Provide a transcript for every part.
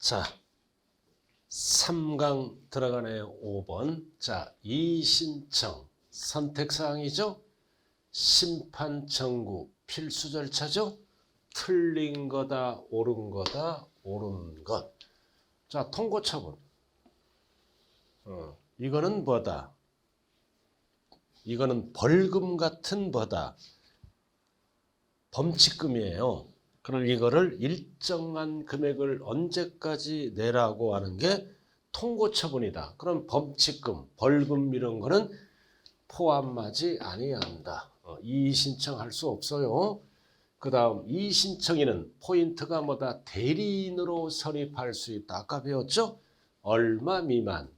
자, 3강 들어가네요. 5번. 자, 이의신청 선택사항이죠. 심판 청구 필수 절차죠. 틀린 거다, 옳은 거다, 옳은 것. 자, 통고 처분. 이거는 뭐다? 이거는 벌금 같은 뭐다? 범칙금이에요. 그럼 이거를 일정한 금액을 언제까지 내라고 하는 게 통고 처분이다. 그럼 범칙금, 벌금 이런 거는 포함하지 아니한다. 이의 신청할 수 없어요. 그 다음 이의 신청인은 포인트가 뭐다? 대리인으로 선입할 수 있다. 아까 배웠죠? 얼마 미만?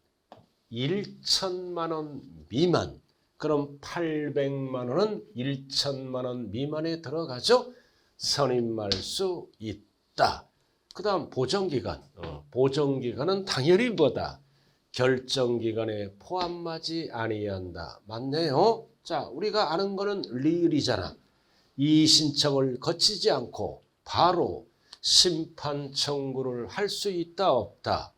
1천만 원 미만. 그럼 800만 원은 1천만 원 미만에 들어가죠? 선임할 수 있다. 그 다음 보정기간. 보정기간은 당연히 뭐다? 결정기간에 포함하지 아니한다. 맞네요. 자, 우리가 아는 거는 리을이잖아. 이 신청을 거치지 않고 바로 심판 청구를 할 수 있다 없다.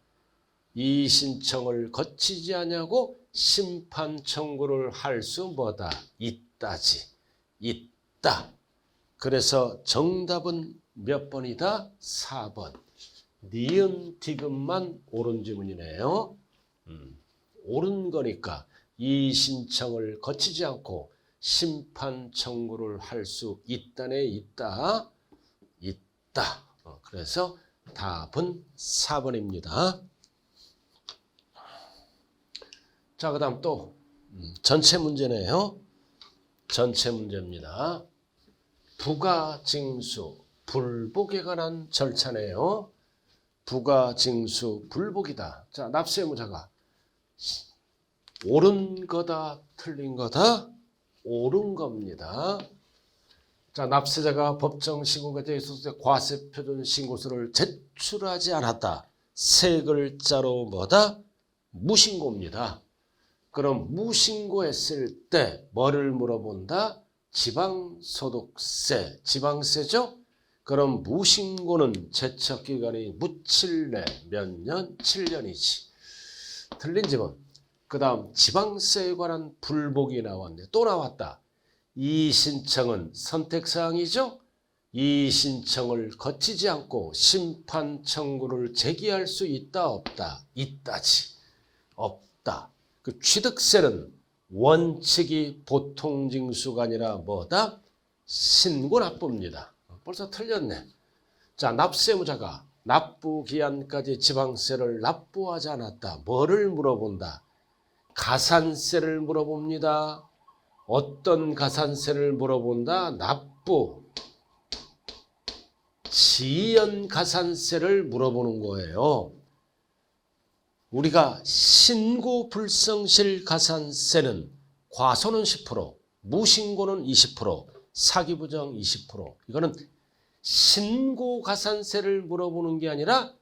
이 신청을 거치지 않냐고 심판 청구를 할 수 뭐다? 있다지. 있다. 그래서 정답은 몇 번이다? 4번. 니은 디귿만 옳은 지문이네요. 옳은 거니까 이 신청을 거치지 않고 심판 청구를 할 수 있다네. 있다. 있다. 그래서 답은 4번입니다. 자, 그 다음 또 전체 문제네요. 전체 문제입니다. 부가징수, 불복에 관한 절차네요. 부가징수, 불복이다. 자, 납세의무자가 옳은 거다, 틀린 거다? 옳은 겁니다. 자, 납세자가 법정 신고과제에 있어서 과세표준 신고서를 제출하지 않았다. 세 글자로 뭐다? 무신고입니다. 그럼 무신고했을 때 뭐를 물어본다? 지방소득세, 지방세죠? 그럼 무신고는 제척기간이 무칠내 몇 년? 7년이지. 틀린 지문. 그 다음 지방세에 관한 불복이 나왔네. 또 나왔다. 이 신청은 선택사항이죠? 이 신청을 거치지 않고 심판 청구를 제기할 수 있다 없다? 있다지. 없다. 그 취득세는 원칙이 보통징수가 아니라 뭐다? 신고납부입니다. 벌써 틀렸네. 자, 납세의무자가 납부기한까지 지방세를 납부하지 않았다. 뭐를 물어본다? 가산세를 물어봅니다. 어떤 가산세를 물어본다? 납부. 지연 가산세를 물어보는 거예요. 우리가 신고 불성실 가산세는 과소는 10%, 무신고는 20%, 사기부정 20%. 이거는 신고 가산세를 물어보는 게 아니라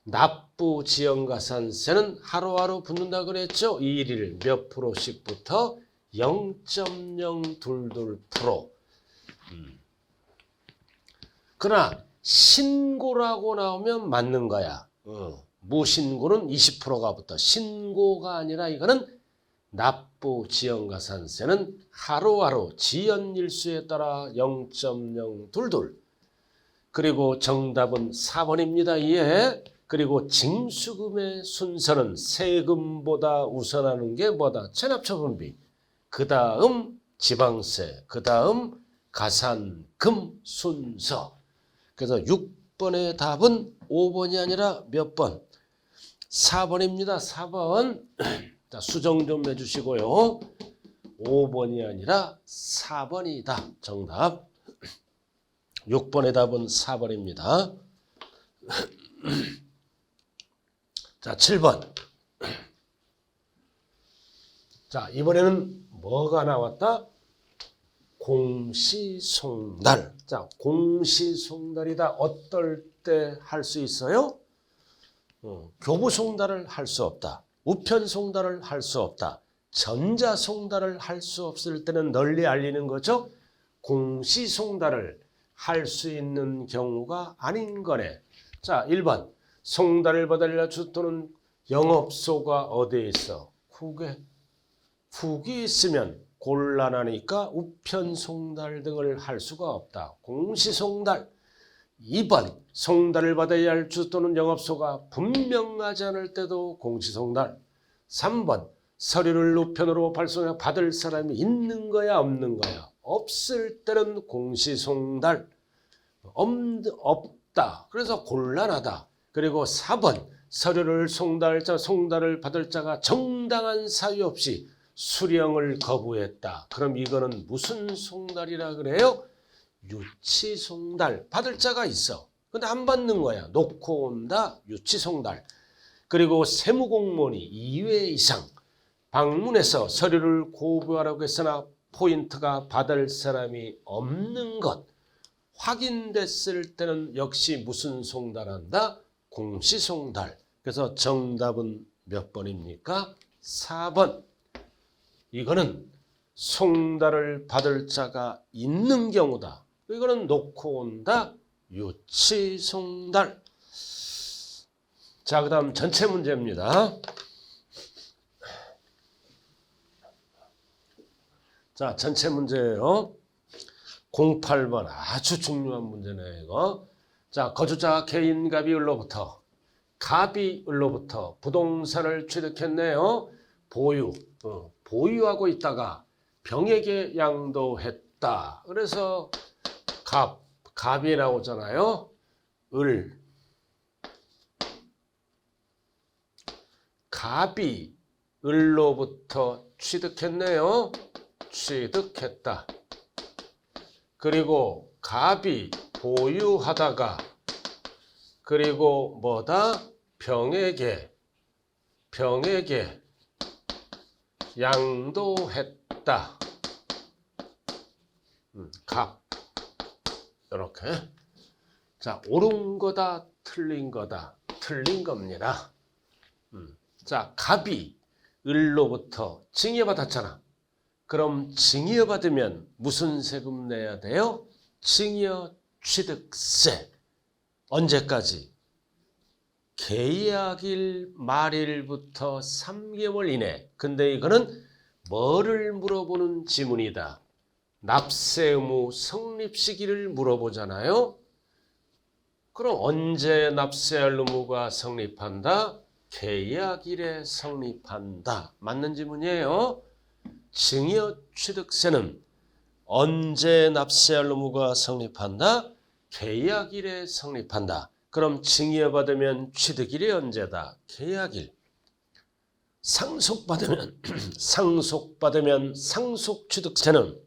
납부 지연 가산세는 하루하루 붙는다 그랬죠. 일일 몇 프로씩부터 0.022%. 그러나 신고라고 나오면 맞는 거야. 무신고는 20%가 붙어. 신고가 아니라 이거는 납부 지연가산세는 하루하루 지연일수에 따라 0.022. 그리고 정답은 4번입니다. 이해. 그리고 징수금의 순서는 세금보다 우선하는 게 뭐다? 체납처분비. 그 다음 지방세. 그 다음 가산금 순서. 그래서 6번의 답은 5번이 아니라 몇 번? 4번입니다. 4번. 자, 수정 좀 해주시고요. 5번이 아니라 4번이다. 정답. 6번의 답은 4번입니다. 자, 7번. 자, 이번에는 뭐가 나왔다? 공시송달. 자, 공시송달이다. 어떨 때 할 수 있어요? 교부송달을 할 수 없다. 우편송달을 할 수 없다. 전자송달을 할 수 없을 때는 널리 알리는 거죠. 공시송달을 할 수 있는 경우가 아닌 거네. 자, 1번. 송달을 받아야 주도는 영업소가 어디에 있어? 국에. 국이 있으면 곤란하니까 우편송달 등을 할 수가 없다. 공시송달. 2번 송달을 받아야 할 주 또는 영업소가 분명하지 않을 때도 공시송달. 3번 서류를 우편으로 발송해 받을 사람이 있는 거야 없는 거야? 없을 때는 공시송달. 없다. 그래서 곤란하다. 그리고 4번 서류를 송달을 받을 자가 정당한 사유 없이 수령을 거부했다. 그럼 이거는 무슨 송달이라 그래요? 유치송달. 받을 자가 있어. 근데 안 받는 거야. 놓고 온다. 유치송달. 그리고 세무공무원이 2회 이상 방문해서 서류를 고부하라고 했으나 포인트가 받을 사람이 없는 것. 확인됐을 때는 역시 무슨 송달한다? 공시송달. 그래서 정답은 몇 번입니까? 4번. 이거는 송달을 받을 자가 있는 경우다. 이거는 놓고 온다. 유치송달. 자, 그 다음 전체 문제입니다. 자, 전체 문제예요. 08번 아주 중요한 문제네 이거. 자, 거주자 개인갑이을로부터 갑이을로부터 부동산을 취득했네요. 보유하고 있다가 병에게 양도했다. 그래서 갑이 나오잖아요. 갑이 을로부터 취득했네요. 취득했다. 그리고 갑이 보유하다가 그리고 뭐다? 병에게 양도했다. 갑. 이렇게. 자, 옳은 거다, 틀린 거다. 틀린 겁니다. 자, 갑이 을로부터 증여받았잖아. 그럼 증여받으면 무슨 세금 내야 돼요? 증여취득세. 언제까지? 계약일 말일부터 3개월 이내. 근데 이거는 뭐를 물어보는 지문이다. 납세 의무 성립 시기를 물어보잖아요. 그럼 언제 납세할 의무가 성립한다? 계약일에 성립한다. 맞는 지문이에요. 증여취득세는 언제 납세할 의무가 성립한다? 계약일에 성립한다. 그럼 증여받으면 취득일이 언제다? 계약일. 상속받으면 상속취득세는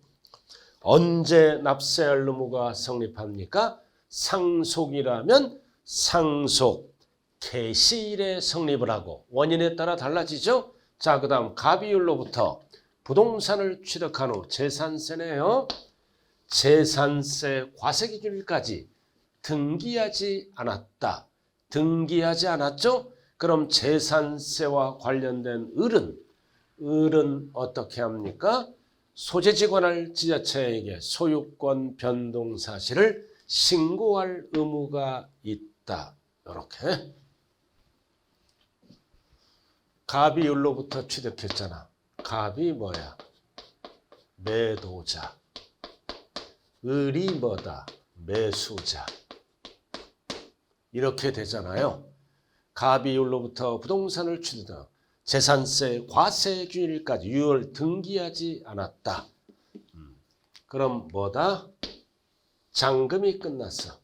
언제 납세할 의무가 성립합니까? 상속이라면 상속 개시일에 성립을 하고 원인에 따라 달라지죠. 자, 그 다음 갑이을로부터 부동산을 취득한 후 재산세네요. 재산세 과세기준일까지 등기하지 않았다. 등기하지 않았죠? 그럼 재산세와 관련된 을은 어떻게 합니까? 소재지 관할 지자체에게 소유권 변동 사실을 신고할 의무가 있다. 이렇게. 갑이 을로부터 취득했잖아. 갑이 뭐야? 매도자. 을이 뭐다? 매수자. 이렇게 되잖아요. 갑이 을로부터 부동산을 취득한 재산세 과세균일까지 6월 등기하지 않았다. 그럼 뭐다? 잔금이 끝났어.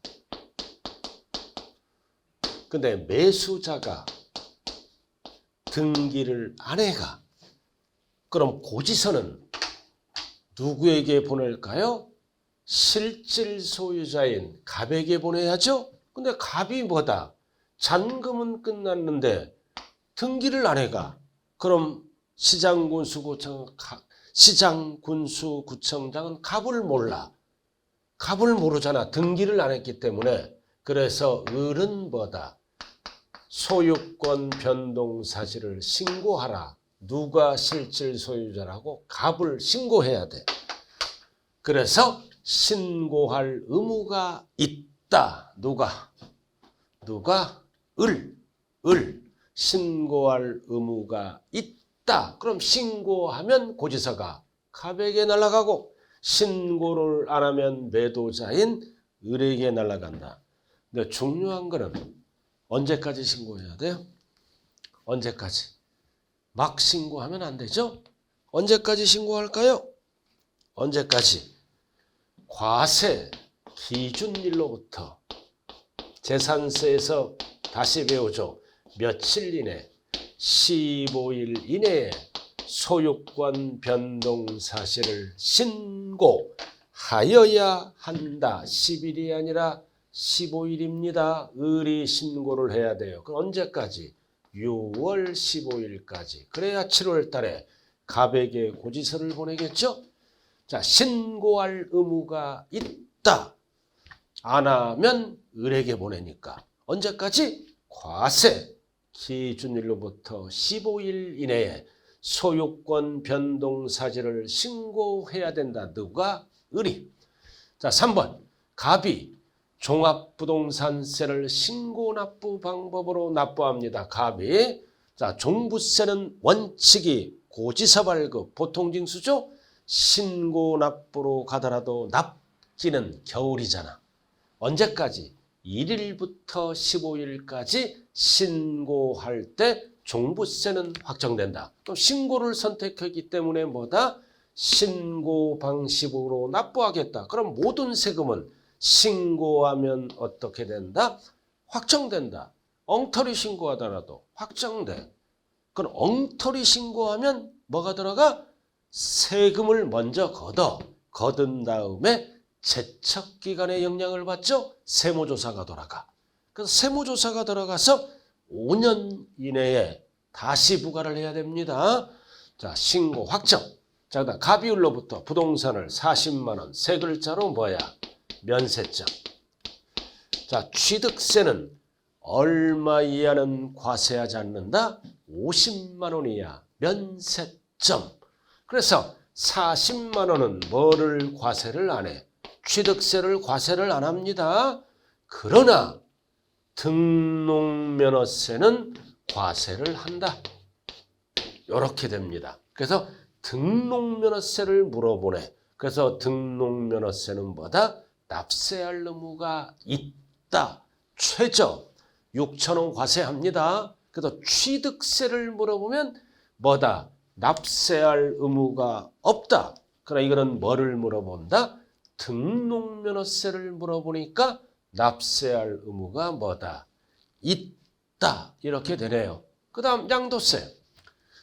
근데 매수자가 등기를 안 해가. 그럼 고지서는 누구에게 보낼까요? 실질 소유자인 갑에게 보내야죠. 근데 갑이 뭐다? 잔금은 끝났는데 등기를 안 해가. 그럼 시장군수구청장은 갑을 몰라. 갑을 모르잖아. 등기를 안 했기 때문에. 그래서 을은 뭐다? 소유권 변동 사실을 신고하라. 누가 실질 소유자라고? 갑을 신고해야 돼. 그래서 신고할 의무가 있다. 누가? 을. 신고할 의무가 있다. 그럼 신고하면 고지서가 갑에게 날아가고 신고를 안 하면 매도자인 을에게 날아간다. 근데 중요한 거는 언제까지 신고해야 돼요? 언제까지? 막 신고하면 안 되죠? 언제까지 신고할까요? 언제까지? 과세 기준일로부터 재산세에서 다시 배우죠. 며칠 이내 15일 이내에 소유권 변동 사실을 신고하여야 한다. 10일이 아니라 15일입니다. 을이 신고를 해야 돼요. 그럼 언제까지? 6월 15일까지. 그래야 7월 달에 갑에게 고지서를 보내겠죠? 자, 신고할 의무가 있다. 안 하면 을에게 보내니까. 언제까지? 과세 기준일로부터 15일 이내에 소유권 변동 사실을 신고해야 된다. 누가? 을이. 자, 3번. 갑이 종합부동산세를 신고납부 방법으로 납부합니다. 갑이. 자, 종부세는 원칙이 고지서 발급, 보통징수죠. 신고납부로 가더라도 납기는 겨울이잖아. 언제까지? 1일부터 15일까지 신고할 때 종부세는 확정된다. 또 신고를 선택했기 때문에 뭐다? 신고 방식으로 납부하겠다. 그럼 모든 세금은 신고하면 어떻게 된다? 확정된다. 엉터리 신고하더라도 확정돼. 그럼 엉터리 신고하면 뭐가 들어가? 세금을 먼저 거둔 다음에 제척기간의 영향을 받죠. 세무조사가 돌아가. 그래서 세무조사가 들어가서 5년 이내에 다시 부과를 해야 됩니다. 자, 신고 확정. 자, 그다음 갑이을로부터 부동산을 40만 원, 세 글자로 뭐야? 면세점. 자, 취득세는 얼마 이하는 과세하지 않는다? 50만 원 이하 면세점. 그래서 40만 원은 뭐를 과세를 안 해? 취득세를 과세를 안 합니다. 그러나 등록면허세는 과세를 한다. 이렇게 됩니다. 그래서 등록면허세를 물어보네. 그래서 등록면허세는 뭐다? 납세할 의무가 있다. 최저 6,000원 과세합니다. 그래서 취득세를 물어보면 뭐다? 납세할 의무가 없다. 그러나 이거는 뭐를 물어본다? 등록면허세를 물어보니까 납세할 의무가 뭐다? 있다. 이렇게 되네요. 그 다음 양도세.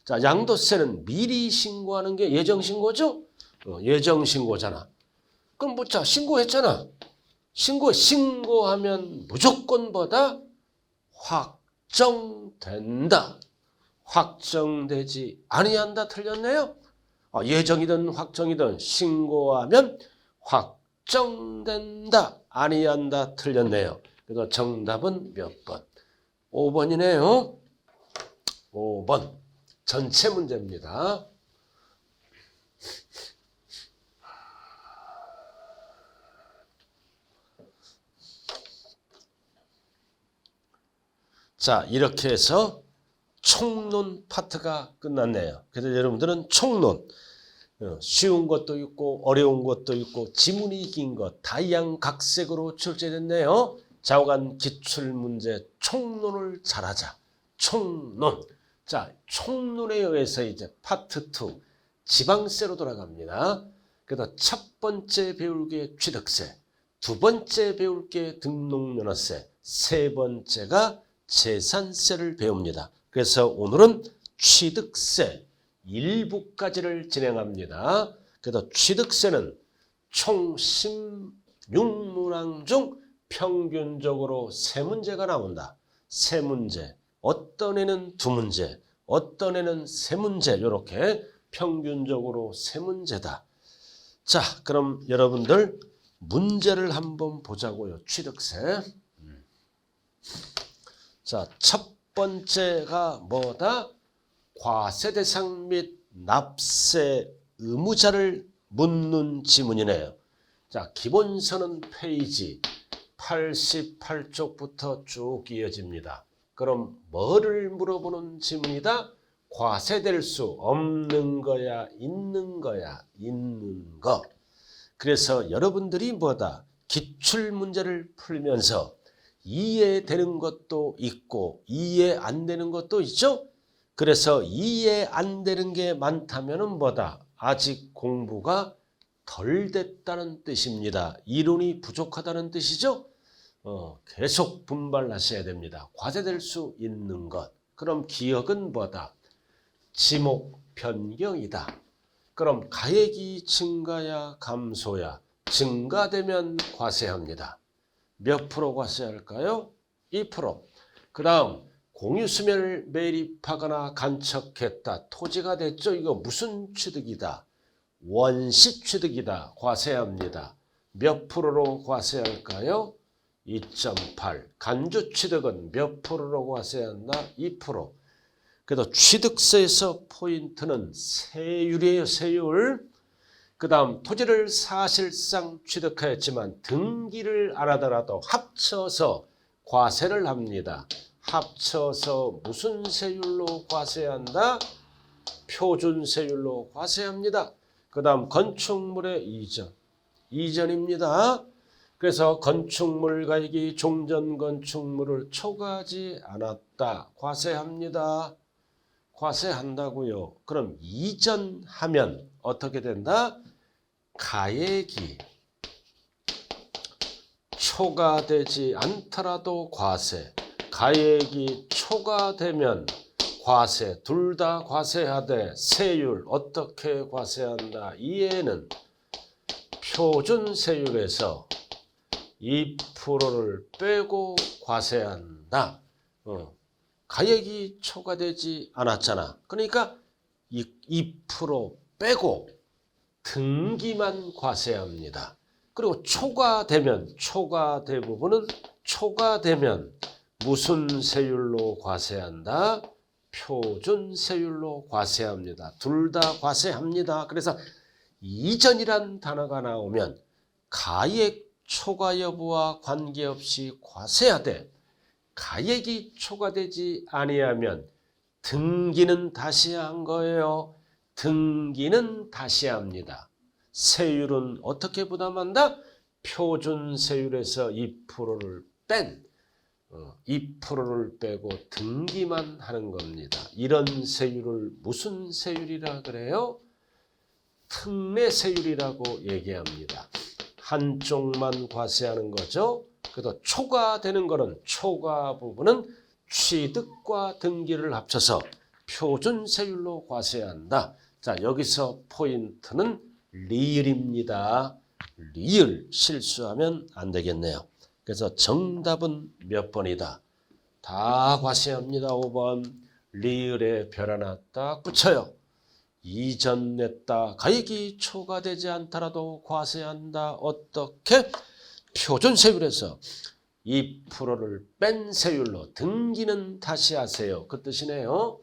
자, 양도세는 미리 신고하는 게 예정신고죠? 예정신고잖아. 그럼 뭐, 자, 신고했잖아. 신고하면 무조건 뭐다? 확정된다. 확정되지 아니한다. 틀렸네요. 예정이든 확정이든 신고하면 확정된다. 아니한다. 틀렸네요. 그래서 정답은 몇 번? 5번이네요. 5번. 전체 문제입니다. 자, 이렇게 해서 총론 파트가 끝났네요. 그래서 여러분들은 총론, 쉬운 것도 있고 어려운 것도 있고 지문이 긴 것 다양각색으로 출제됐네요. 좌우간 기출문제 총론을 잘하자. 총론. 자, 총론에 의해서 이제 파트 2 지방세로 돌아갑니다. 그래서 첫 번째 배울 게 취득세, 두 번째 배울 게 등록면허세, 세 번째가 재산세를 배웁니다. 그래서 오늘은 취득세 일부까지를 진행합니다. 그래서 취득세는 총 16문항 중 평균적으로 3문제가 나온다. 3문제. 어떤 애는 2문제, 어떤 애는 3문제. 이렇게 평균적으로 3문제다. 자, 그럼 여러분들 문제를 한번 보자고요. 취득세. 자, 첫 번째가 뭐다? 과세 대상 및 납세 의무자를 묻는 지문이네요. 자, 기본서는 페이지 88쪽부터 쭉 이어집니다. 그럼 뭐를 물어보는 지문이다? 과세될 수 없는 거야, 있는 거야, 있는 거. 그래서 여러분들이 뭐다? 기출문제를 풀면서 이해되는 것도 있고 이해 안 되는 것도 있죠? 그래서 이해 안 되는 게 많다면 뭐다? 아직 공부가 덜 됐다는 뜻입니다. 이론이 부족하다는 뜻이죠? 계속 분발하셔야 됩니다. 과세될 수 있는 것. 그럼 기억은 뭐다? 지목 변경이다. 그럼 가액이 증가야 감소야? 증가되면 과세합니다. 몇 프로 과세할까요? 2%. 그 다음 공유수면을 매립하거나 간척했다. 토지가 됐죠? 이거 무슨 취득이다? 원시 취득이다. 과세합니다. 몇 프로로 과세할까요? 2.8. 간주 취득은 몇 프로로 과세한다? 2%. 그래도 취득세에서 포인트는 세율이에요. 세율. 그 다음 토지를 사실상 취득하였지만 등기를 안 하더라도 합쳐서 과세를 합니다. 합쳐서 무슨 세율로 과세한다? 표준세율로 과세합니다. 그 다음 건축물의 이전. 이전입니다. 그래서 건축물 가액이 종전 건축물을 초과하지 않았다. 과세합니다. 과세한다고요. 그럼 이전하면 어떻게 된다? 가액이 초과되지 않더라도 과세. 가액이 초과되면 과세. 둘 다 과세하되 세율 어떻게 과세한다? 이해는 표준세율에서 2%를 빼고 과세한다. 가액이 초과되지 않았잖아. 그러니까 2% 빼고 등기만 과세합니다. 그리고 초과되면 초과대 부분은 초과되면 무슨 세율로 과세한다? 표준세율로 과세합니다. 둘 다 과세합니다. 그래서 이전이란 단어가 나오면 가액 초과 여부와 관계없이 과세하되 가액이 초과되지 아니하면 등기는 다시 한 거예요. 등기는 다시 합니다. 세율은 어떻게 부담한다? 표준세율에서 2%를 뺀 2%를 빼고 등기만 하는 겁니다. 이런 세율을 무슨 세율이라 그래요? 특례세율이라고 얘기합니다. 한쪽만 과세하는 거죠. 그래도 초과되는 거는 초과 부분은 취득과 등기를 합쳐서 표준세율로 과세한다. 자, 여기서 포인트는 리을입니다. 리을 실수하면 안 되겠네요. 그래서 정답은 몇 번이다? 다 과세합니다. 5번. 리을에 별 하나 딱 붙여요. 이전 냈다. 가액이 초과되지 않더라도 과세한다. 어떻게? 표준세율에서 2%를 뺀 세율로 등기는 다시 하세요. 그 뜻이네요.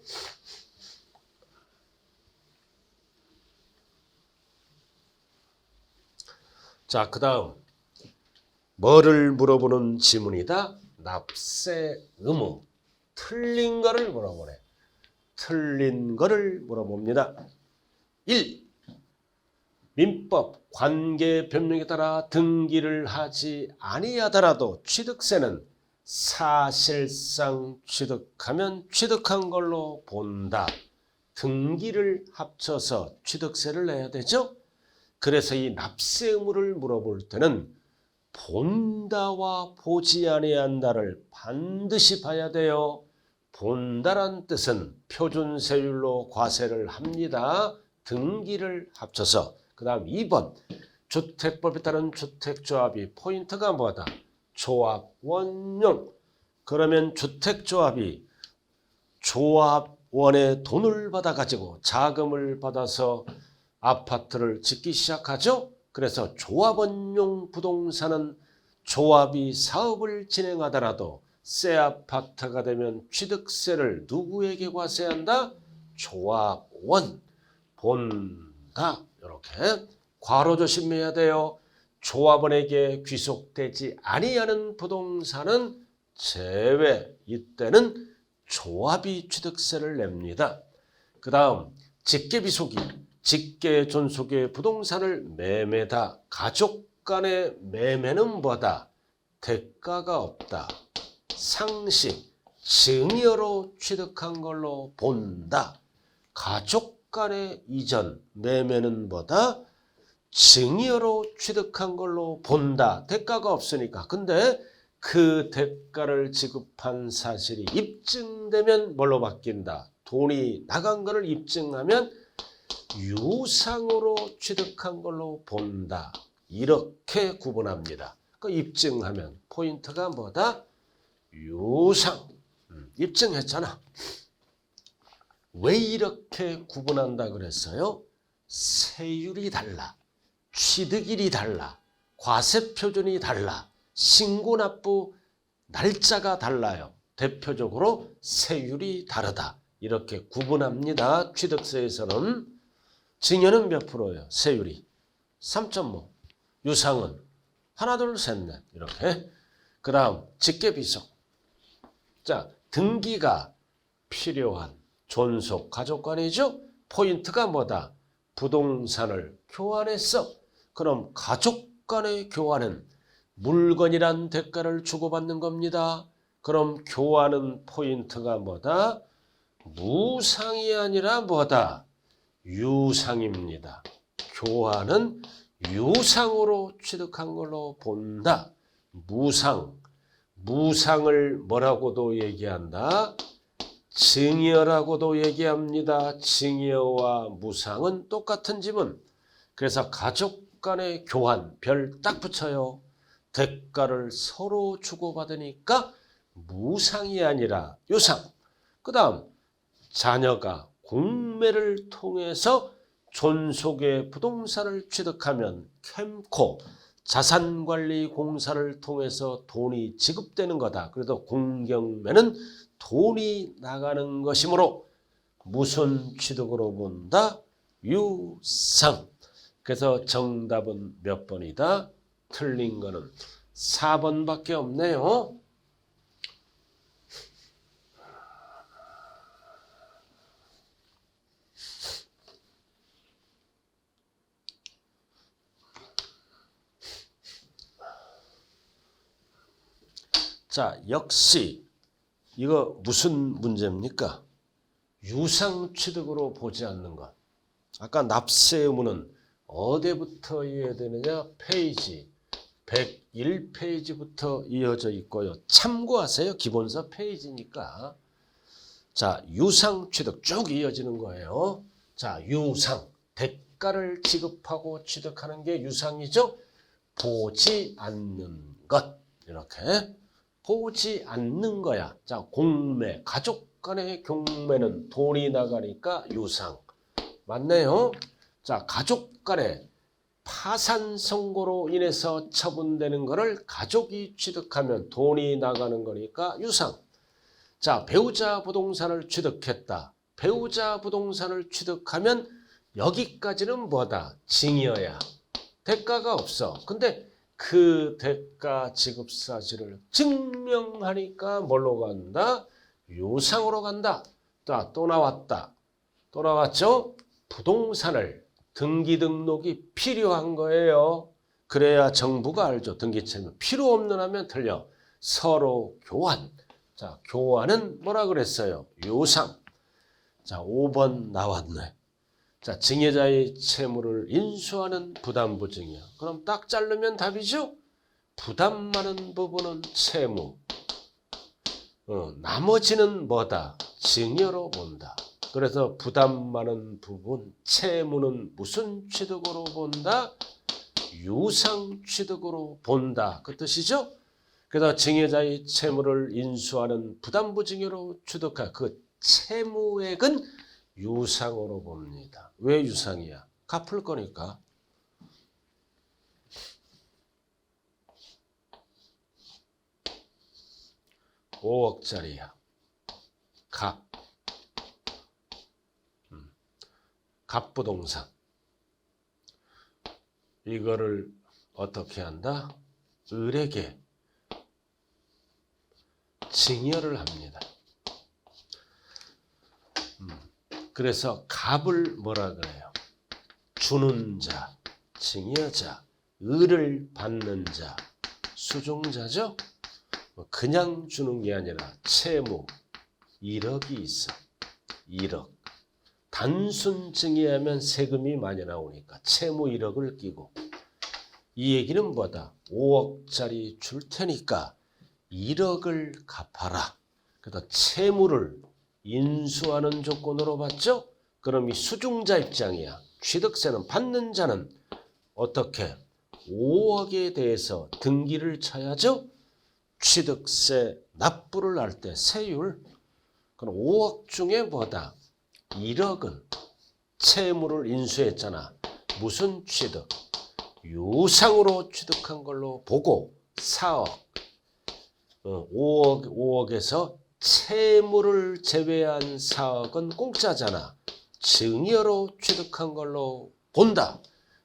자, 그 다음 뭐를 물어보는 지문이다? 납세 의무. 틀린 거를 물어보네. 틀린 거를 물어봅니다. 1. 민법 관계 변명에 따라 등기를 하지 아니하더라도 취득세는 사실상 취득하면 취득한 걸로 본다. 등기를 합쳐서 취득세를 내야 되죠. 그래서 이 납세 의무를 물어볼 때는 본다와 보지 아니한다를 반드시 봐야 돼요. 본다란 뜻은 표준세율로 과세를 합니다. 등기를 합쳐서. 그 다음 2번 주택법에 따른 주택조합이 포인트가 뭐다? 조합 원용. 그러면 주택조합이 조합원의 돈을 받아가지고 자금을 받아서 아파트를 짓기 시작하죠. 그래서 조합원용 부동산은 조합이 사업을 진행하더라도 새 아파트가 되면 취득세를 누구에게 과세한다? 조합원. 본다. 이렇게 괄호 조심해야 돼요. 조합원에게 귀속되지 아니하는 부동산은 제외. 이때는 조합이 취득세를 냅니다. 그 다음 직계비속이 직계존속의 부동산을 매매다. 가족 간의 매매는 뭐다? 대가가 없다. 상식, 증여로 취득한 걸로 본다. 가족 간의 이전, 매매는 뭐다? 증여로 취득한 걸로 본다. 대가가 없으니까. 근데 그 대가를 지급한 사실이 입증되면 뭘로 바뀐다? 돈이 나간 거를 입증하면 유상으로 취득한 걸로 본다. 이렇게 구분합니다. 그 입증하면 포인트가 뭐다? 유상. 입증했잖아. 왜 이렇게 구분한다 그랬어요? 세율이 달라. 취득일이 달라. 과세표준이 달라. 신고납부 날짜가 달라요. 대표적으로 세율이 다르다. 이렇게 구분합니다. 취득세에서는. 증여는 몇 프로예요? 세율이 3.5. 유상은 하나 둘 셋 넷 이렇게. 그 다음 직계비속. 자, 등기가 필요한 존속 가족관이죠. 포인트가 뭐다? 부동산을 교환했어. 그럼 가족 간의 교환은 물건이란 대가를 주고받는 겁니다. 그럼 교환은 포인트가 뭐다? 무상이 아니라 뭐다? 유상입니다. 교환은 유상으로 취득한 걸로 본다. 무상. 무상을 뭐라고도 얘기한다? 증여라고도 얘기합니다. 증여와 무상은 똑같은 지문. 그래서 가족 간의 교환 별 딱 붙여요. 대가를 서로 주고받으니까 무상이 아니라 유상. 그 다음 자녀가 공매를 통해서 존속의 부동산을 취득하면 캠코 자산관리공사를 통해서 돈이 지급되는 거다. 그래도 공경매는 돈이 나가는 것이므로 무슨 취득으로 본다? 유상. 그래서 정답은 몇 번이다? 틀린 거는 4번밖에 없네요. 자, 역시 이거 무슨 문제입니까? 유상 취득으로 보지 않는 것. 아까 납세 의무는 어디부터 이해되느냐? 페이지 101페이지부터 이어져 있고요. 참고하세요. 기본서 페이지니까. 자, 유상 취득 쭉 이어지는 거예요. 자, 유상. 대가를 지급하고 취득하는 게 유상이죠. 보지 않는 것. 이렇게. 보지 않는 거야. 자, 공매. 가족 간의 경매는 돈이 나가니까 유상. 맞네요. 자, 가족 간의 파산 선고로 인해서 처분되는 거를 가족이 취득하면 돈이 나가는 거니까 유상. 자, 배우자 부동산을 취득했다. 배우자 부동산을 취득하면 여기까지는 뭐다? 증여야. 대가가 없어. 근데 그 대가 지급 사실을 증명하니까 뭘로 간다? 유상으로 간다. 자, 또 나왔다. 또 나왔죠? 부동산을 등기 등록이 필요한 거예요. 그래야 정부가 알죠. 등기체는 필요 없는 하면 틀려. 서로 교환. 자, 교환은 뭐라 그랬어요? 유상. 자, 5번 나왔네. 자, 증여자의 채무를 인수하는 부담부 증여. 그럼 딱 자르면 답이죠? 부담 많은 부분은 채무. 나머지는 뭐다? 증여로 본다. 그래서 부담 많은 부분, 채무는 무슨 취득으로 본다? 유상 취득으로 본다. 그 뜻이죠? 그래서 증여자의 채무를 인수하는 부담부 증여로 취득한 그 채무액은 유상으로 봅니다. 왜 유상이야? 갚을 거니까. (5억짜리야) 갑부동산. 이거를 어떻게 한다? 을에게 증여를 합니다. 그래서 갑을 뭐라 그래요? 주는 자, 증여자, 을을 받는 자, 수종자죠. 그냥 주는 게 아니라 채무, 1억이 있어. 1억. 단순 증여하면 세금이 많이 나오니까 채무 1억을 끼고, 이 얘기는 뭐다? 5억짜리 줄 테니까 1억을 갚아라. 그래서 채무를 인수하는 조건으로 받죠? 그럼 이 수중자 입장이야. 취득세는 받는 자는 어떻게? 5억에 대해서 등기를 쳐야죠? 취득세 납부를 할 때 세율. 그럼 5억 중에 뭐다? 1억은 채무를 인수했잖아. 무슨 취득? 유상으로 취득한 걸로 보고 4억. 5억에서 채무를 제외한 4억은 공짜잖아. 증여로 취득한 걸로 본다.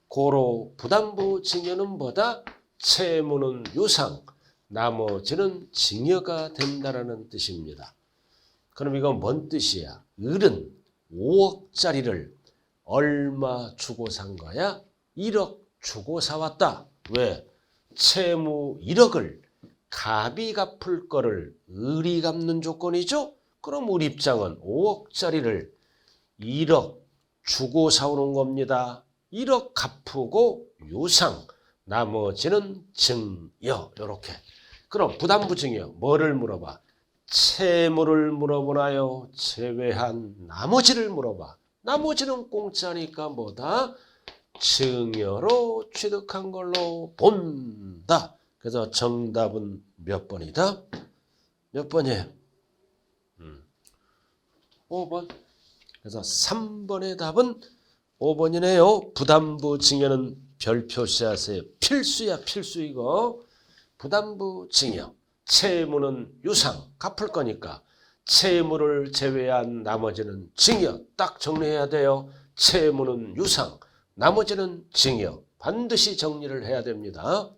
고로 부담부 증여는 뭐다? 채무는 유상, 나머지는 증여가 된다라는 뜻입니다. 그럼 이건 뭔 뜻이야? 을은 5억짜리를 얼마 주고 산 거야? 1억 주고 사왔다. 왜? 채무 1억을 갑이 갚을 거를 을이 갚는 조건이죠? 그럼 우리 입장은 5억짜리를 1억 주고 사오는 겁니다. 1억 갚고 유상, 나머지는 증여. 이렇게. 그럼 부담부 증여 뭐를 물어봐? 채무를 물어보나요? 제외한 나머지를 물어봐. 나머지는 공짜니까 뭐다? 증여로 취득한 걸로 본다. 그래서 정답은 몇 번이다? 몇 번이에요? 5번. 그래서 3번의 답은 5번이네요. 부담부 증여는 별 표시하세요. 필수야, 필수 이거. 부담부 증여. 채무는 유상, 갚을 거니까. 채무를 제외한 나머지는 증여. 딱 정리해야 돼요. 채무는 유상, 나머지는 증여. 반드시 정리를 해야 됩니다.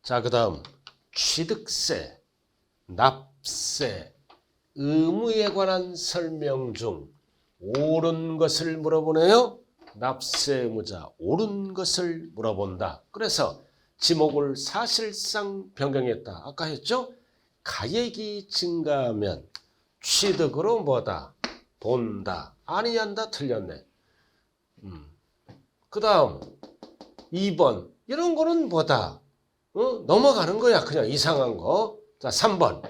자, 그 다음 취득세, 납세, 의무에 관한 설명 중 옳은 것을 물어보네요. 납세 의무자 옳은 것을 물어본다. 그래서 지목을 사실상 변경했다. 아까 했죠? 가액이 증가하면 취득으로 뭐다? 본다. 아니한다. 틀렸네. 그 다음 2번 이런 거는 뭐다? 넘어가는 거야. 그냥 이상한 거. 자, 3번.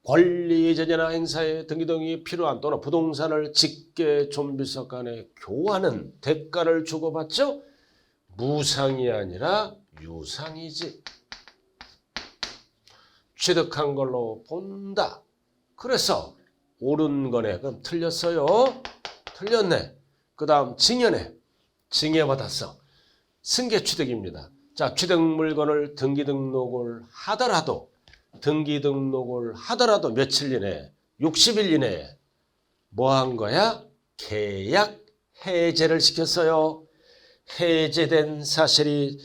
권리 이전이나 행사에 등기 등이 필요한 또는 부동산을 직계 존비서 간에 교환은 대가를 주고받죠? 무상이 아니라 유상이지. 취득한 걸로 본다. 그래서 옳은 거네. 그럼 틀렸어요. 틀렸네. 그 다음 증여네. 증여받았어. 승계취득입니다. 자, 취득 물건을 등기 등록을 하더라도 며칠 이내에 60일 이내에 뭐 한 거야? 계약 해제를 시켰어요. 해제된 사실이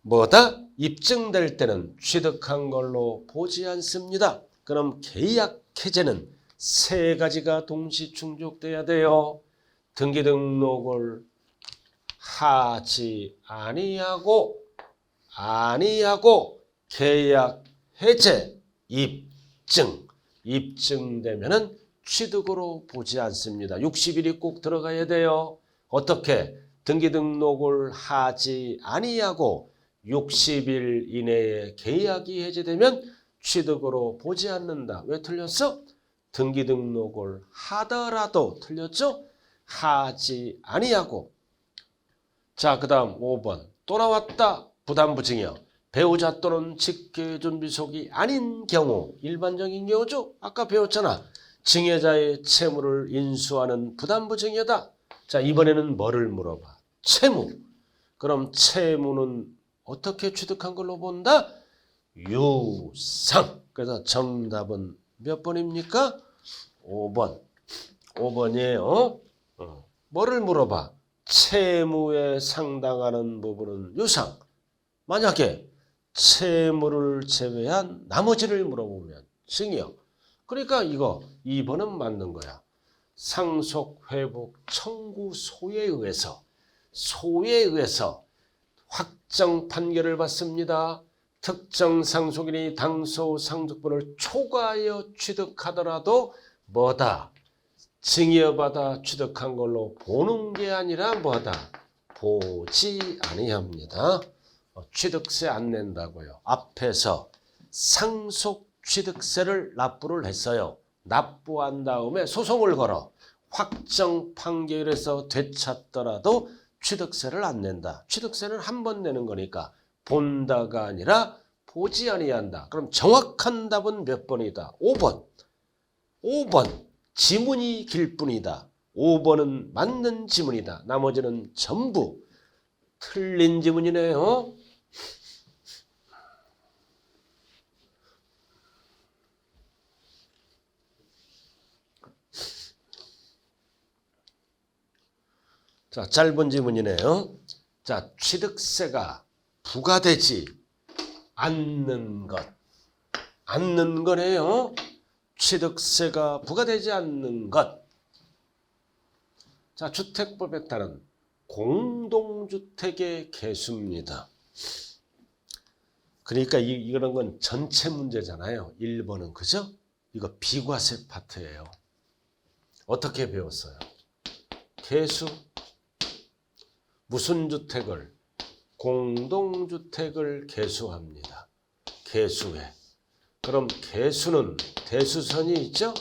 뭐다? 입증될 때는 취득한 걸로 보지 않습니다. 그럼 계약 해제는 세 가지가 동시 충족돼야 돼요. 등기 등록을 하지 아니하고 계약 해제 입증되면은 취득으로 보지 않습니다. 60일이 꼭 들어가야 돼요. 어떻게? 등기 등록을 하지 아니하고 60일 이내에 계약이 해제되면 취득으로 보지 않는다. 왜 틀렸어? 등기 등록을 하더라도 틀렸죠? 하지 아니하고. 자, 그 다음 5번. 또 나왔다. 부담부 증여. 배우자 또는 직계존비속이 아닌 경우, 일반적인 경우죠. 아까 배웠잖아. 증여자의 채무를 인수하는 부담부 증여다. 자, 이번에는 뭐를 물어봐? 채무. 그럼 채무는 어떻게 취득한 걸로 본다? 유상. 그래서 정답은 몇 번입니까? 5번. 5번이에요. 뭐를 물어봐? 채무에 상당하는 부분은 유상. 만약에 채무를 제외한 나머지를 물어보면 증여. 그러니까 이거 2번은 맞는 거야. 상속 회복 청구 소에 의해서 확정 판결을 받습니다. 특정 상속인이 당소 상속분을 초과하여 취득하더라도 뭐다? 증여받아 취득한 걸로 보는 게 아니라 뭐다? 보지 아니합니다. 취득세 안 낸다고요. 앞에서 상속 취득세를 납부를 했어요. 납부한 다음에 소송을 걸어 확정 판결에서 되찾더라도 취득세를 안 낸다. 취득세는 한 번 내는 거니까 본다가 아니라 보지 아니한다. 그럼 정확한 답은 몇 번이다? 5번. 5번. 지문이 길 뿐이다. 5번은 맞는 지문이다. 나머지는 전부 틀린 지문이네요. 자, 짧은 지문이네요. 자, 취득세가 부과되지 않는 것. 않는 거네요. 취득세가 부과되지 않는 것. 자, 주택법에 따른 공동주택의 개수입니다. 그러니까 이런 건 전체 문제잖아요. 1번은 그죠? 이거 비과세 파트예요. 어떻게 배웠어요? 개수. 무슨 주택을? 공동주택을 개수합니다. 개수해. 그럼 개수는 대수선이 있죠?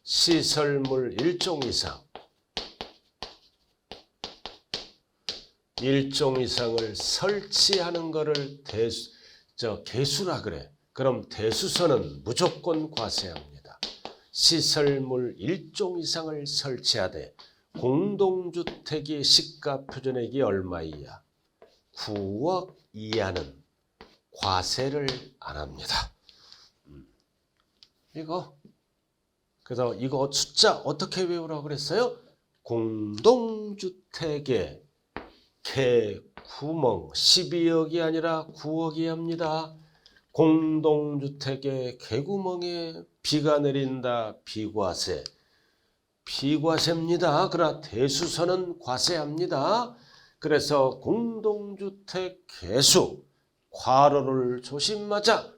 시설물 일종 이상. 일종 이상을 설치하는 거를 개수라 그래. 그럼 대수선은 무조건 과세합니다. 시설물 일종 이상을 설치하되 공동주택의 시가 표준액이 얼마이야? 9억 이하는 과세를 안 합니다. 그래서 이거 숫자 어떻게 외우라고 그랬어요? 공동주택의 개구멍 12억이 아니라 9억이 합니다. 공동주택의 개구멍에 비가 내린다. 비과세. 비과세입니다. 그러나 대수선은 과세합니다. 그래서 공동주택 개수 괄호를 조심하자.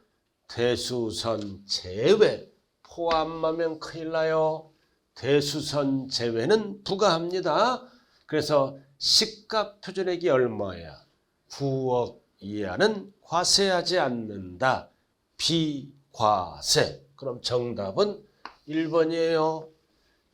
대수선 제외 포함하면 큰일 나요. 대수선 제외는 부과합니다. 그래서 시가 표준액이 얼마야? 9억 이하는 과세하지 않는다. 비과세. 그럼 정답은 1번이에요.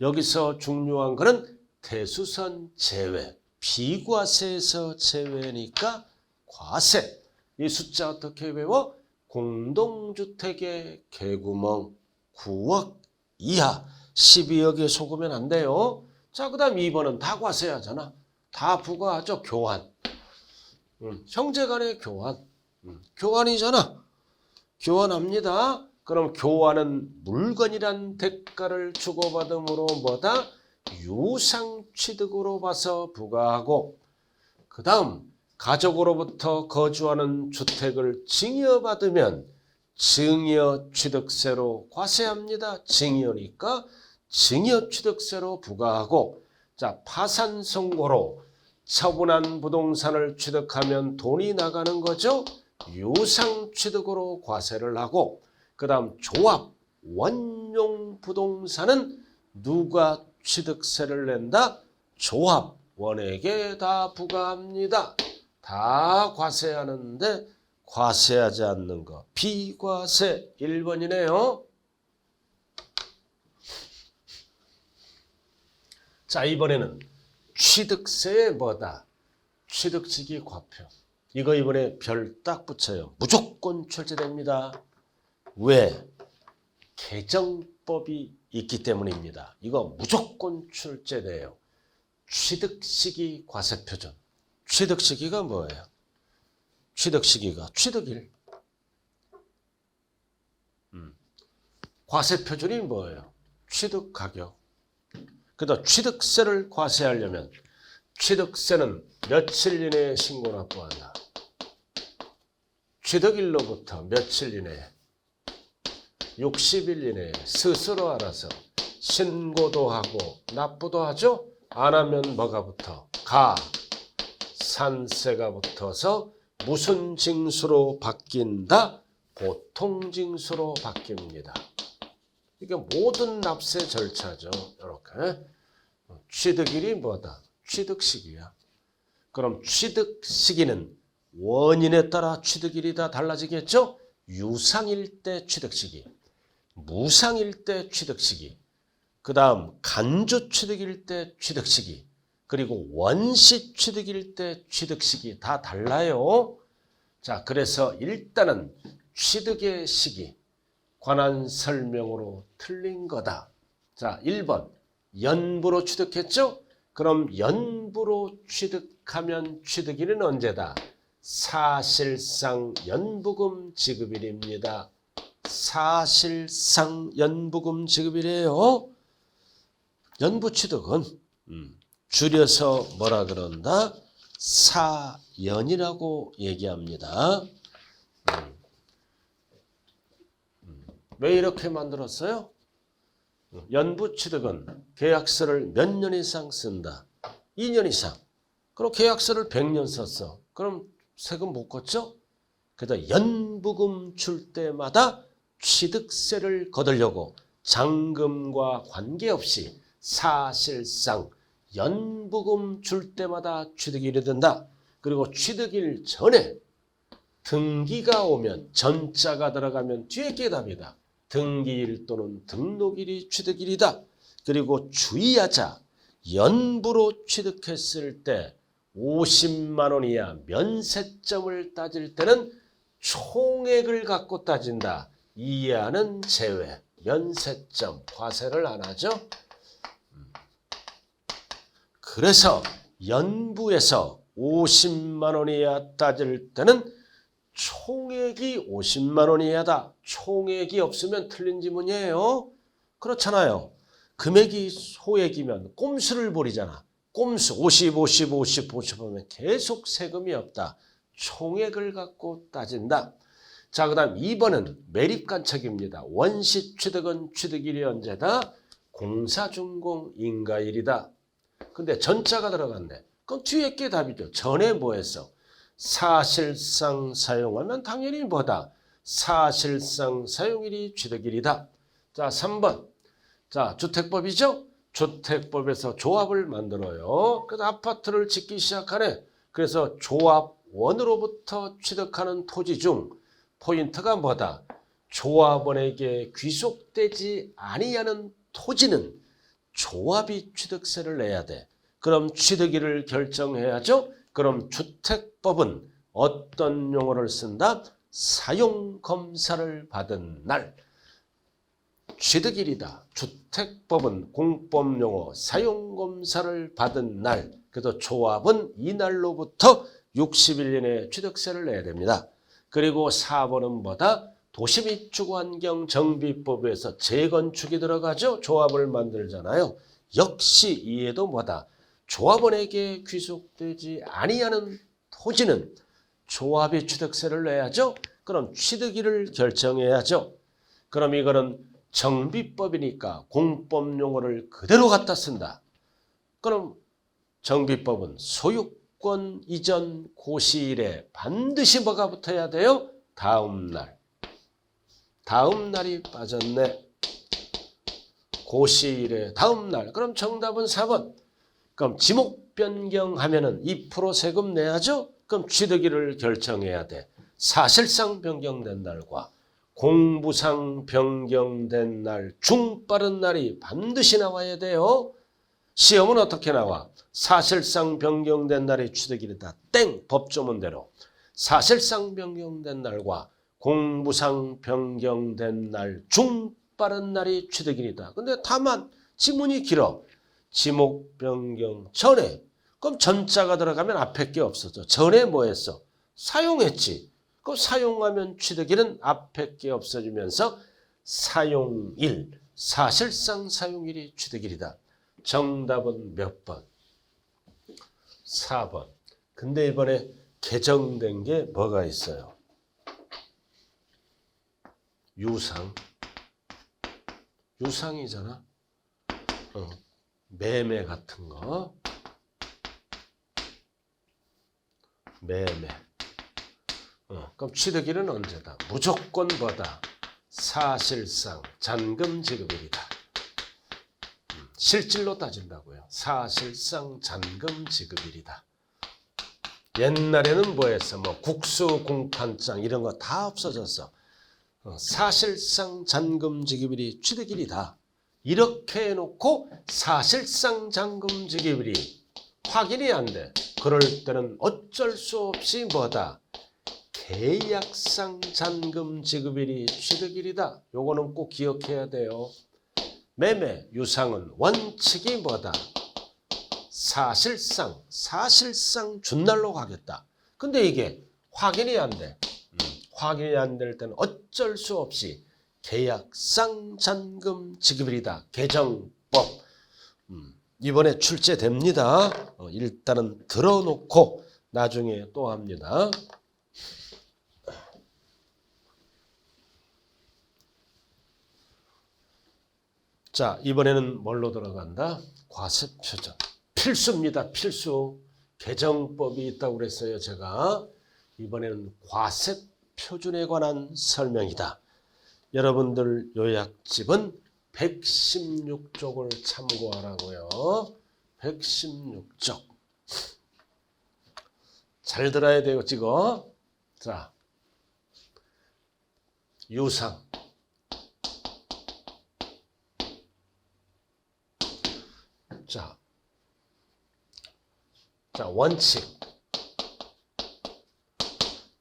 여기서 중요한 거는 대수선 제외. 비과세에서 제외니까 과세. 이 숫자 어떻게 외워? 공동주택의 개구멍 9억 이하 12억에 속으면 안 돼요. 자, 그 다음 2번은 다 과세하잖아. 다 부과하죠. 교환. 형제간의 교환. 교환이잖아. 교환합니다. 그럼 교환은 물건이란 대가를 주고받음으로 뭐다? 유상취득으로 봐서 부과하고, 그 다음 가족으로부터 거주하는 주택을 증여받으면 증여취득세로 과세합니다. 증여니까 증여취득세로 부과하고, 자, 파산 선고로 처분한 부동산을 취득하면 돈이 나가는 거죠. 유상취득으로 과세를 하고, 그 다음 조합, 원용 부동산은 누가 취득세를 낸다? 조합, 원에게 다 부과합니다. 다 과세하는데 과세하지 않는 거. 비과세 1번이네요. 자, 이번에는 취득세의 뭐다? 취득시기 과표. 이거 이번에 별 딱 붙여요. 무조건 출제됩니다. 왜? 개정법이 있기 때문입니다. 이거 무조건 출제돼요. 취득시기 과세표준. 취득시기가 뭐예요? 취득시기가 취득일. 과세표준이 뭐예요? 취득가격. 그래도 취득세를 과세하려면 취득세는 며칠 이내에 신고 납부한다. 취득일로부터 며칠 이내에 60일 이내에 스스로 알아서 신고도 하고 납부도 하죠. 안 하면 뭐가 붙어? 산세가 붙어서 무슨 징수로 바뀐다? 보통징수로 바뀝니다. 이게 모든 납세 절차죠. 이렇게. 취득일이 뭐다? 취득시기야. 그럼 취득시기는 원인에 따라 취득일이 다 달라지겠죠? 유상일 때 취득시기, 무상일 때 취득시기, 그 다음 간주취득일 때 취득시기, 그리고 원시취득일 때 취득시기 다 달라요. 자, 그래서 일단은 취득의 시기, 관한 설명으로 틀린 거다. 자, 1번 연부로 취득했죠? 그럼 연부로 취득하면 취득일은 언제다? 사실상 연부금 지급일입니다. 사실상 연부금 지급일이에요. 연부 취득은 줄여서 뭐라 그런다? 사연이라고 얘기합니다. 왜 이렇게 만들었어요? 연부 취득은 계약서를 몇 년 이상 쓴다. 2년 이상. 그럼 계약서를 100년 썼어. 그럼 세금 못 걷죠? 그래서 연부금 줄 때마다 취득세를 거두려고 잔금과 관계없이 사실상 연부금 줄 때마다 취득일이 된다. 그리고 취득일 전에 등기가 오면 전자가 들어가면 뒤에 게 답이다. 등기일 또는 등록일이 취득일이다. 그리고 주의하자. 연부로 취득했을 때 50만 원 이하 면세점을 따질 때는 총액을 갖고 따진다. 이하는 제외. 면세점, 과세를 안 하죠. 그래서 연부에서 50만 원 이하 따질 때는 총액이 50만 원 이하다. 총액이 없으면 틀린 지문이에요. 그렇잖아요. 금액이 소액이면 꼼수를 부리잖아. 꼼수 50, 50, 50, 50 하면 계속 세금이 없다. 총액을 갖고 따진다. 자, 그 다음 2번은 매립간척입니다. 원시 취득은 취득일이 언제다? 공사준공 인가일이다. 근데 전자가 들어갔네. 그럼 뒤에 게 답이죠. 전에 뭐 했어? 사실상 사용하면 당연히 뭐다? 사실상 사용일이 취득일이다. 자, 3번. 자, 주택법이죠? 주택법에서 조합을 만들어요. 그래서 아파트를 짓기 시작하네. 그래서 조합원으로부터 취득하는 토지 중 포인트가 뭐다? 조합원에게 귀속되지 아니하는 토지는 조합이 취득세를 내야 돼. 그럼 취득일을 결정해야죠. 그럼 주택법은 어떤 용어를 쓴다? 사용검사를 받은 날. 취득일이다. 주택법은 공법용어 사용검사를 받은 날. 그래서 조합은 이날로부터 60일 이내에 취득세를 내야 됩니다. 그리고 4번은 뭐다? 도시 및 주거환경 정비법에서 재건축이 들어가죠. 조합을 만들잖아요. 역시 이에도 뭐다? 조합원에게 귀속되지 아니하는 토지는 조합이 취득세를 내야죠. 그럼 취득일을 결정해야죠. 그럼 이거는 정비법이니까 공법용어를 그대로 갖다 쓴다. 그럼 정비법은 소유권 이전 고시일에 반드시 뭐가 붙어야 돼요? 다음 날. 다음 날이 빠졌네. 고시일에 다음 날. 그럼 정답은 4번. 그럼 지목 변경하면은 2% 세금 내야죠? 그럼 취득일을 결정해야 돼. 사실상 변경된 날과 공부상 변경된 날 중 빠른 날이 반드시 나와야 돼요. 시험은 어떻게 나와? 사실상 변경된 날이 취득일이다. 땡! 법조문대로. 사실상 변경된 날과 공부상 변경된 날 중 빠른 날이 취득일이다. 근데 다만 지문이 길어. 지목 변경 전에. 그럼 전자가 들어가면 앞에 게 없어져. 전에 뭐 했어? 사용했지. 그럼 사용하면 취득일은 앞에 게 없어지면서 사용일, 사실상 사용일이 취득일이다. 정답은 몇 번? 4번. 근데 이번에 개정된 게 뭐가 있어요? 유상. 유상이잖아. 매매 같은 거. 매매. 그럼 취득일은 언제다? 무조건 뭐다? 사실상 잔금 지급일이다. 실질로 따진다고요. 사실상 잔금 지급일이다. 옛날에는 뭐였어? 뭐 국수 공판장 이런 거 다 없어졌어. 사실상 잔금 지급일이 취득일이다. 이렇게 해놓고 사실상 잔금 지급일이 확인이 안 돼. 그럴 때는 어쩔 수 없이 뭐다? 계약상 잔금 지급일이 취득일이다. 요거는 꼭 기억해야 돼요. 매매, 유상은 원칙이 뭐다? 사실상 준날로 가겠다. 근데 이게 확인이 안 돼. 확인이 안 될 때는 어쩔 수 없이 계약상 잔금 지급일이다. 개정법. 이번에 출제됩니다. 일단은 들어놓고 나중에 또 합니다. 자, 이번에는 뭘로 들어간다? 과세표준. 필수입니다. 필수. 개정법이 있다고 그랬어요. 제가. 이번에는 과세표준에 관한 설명이다. 여러분들 요약집은 116쪽을 참고하라고요. 116쪽. 잘 들어야 돼요. 찍어. 자, 유상. 자, 원칙.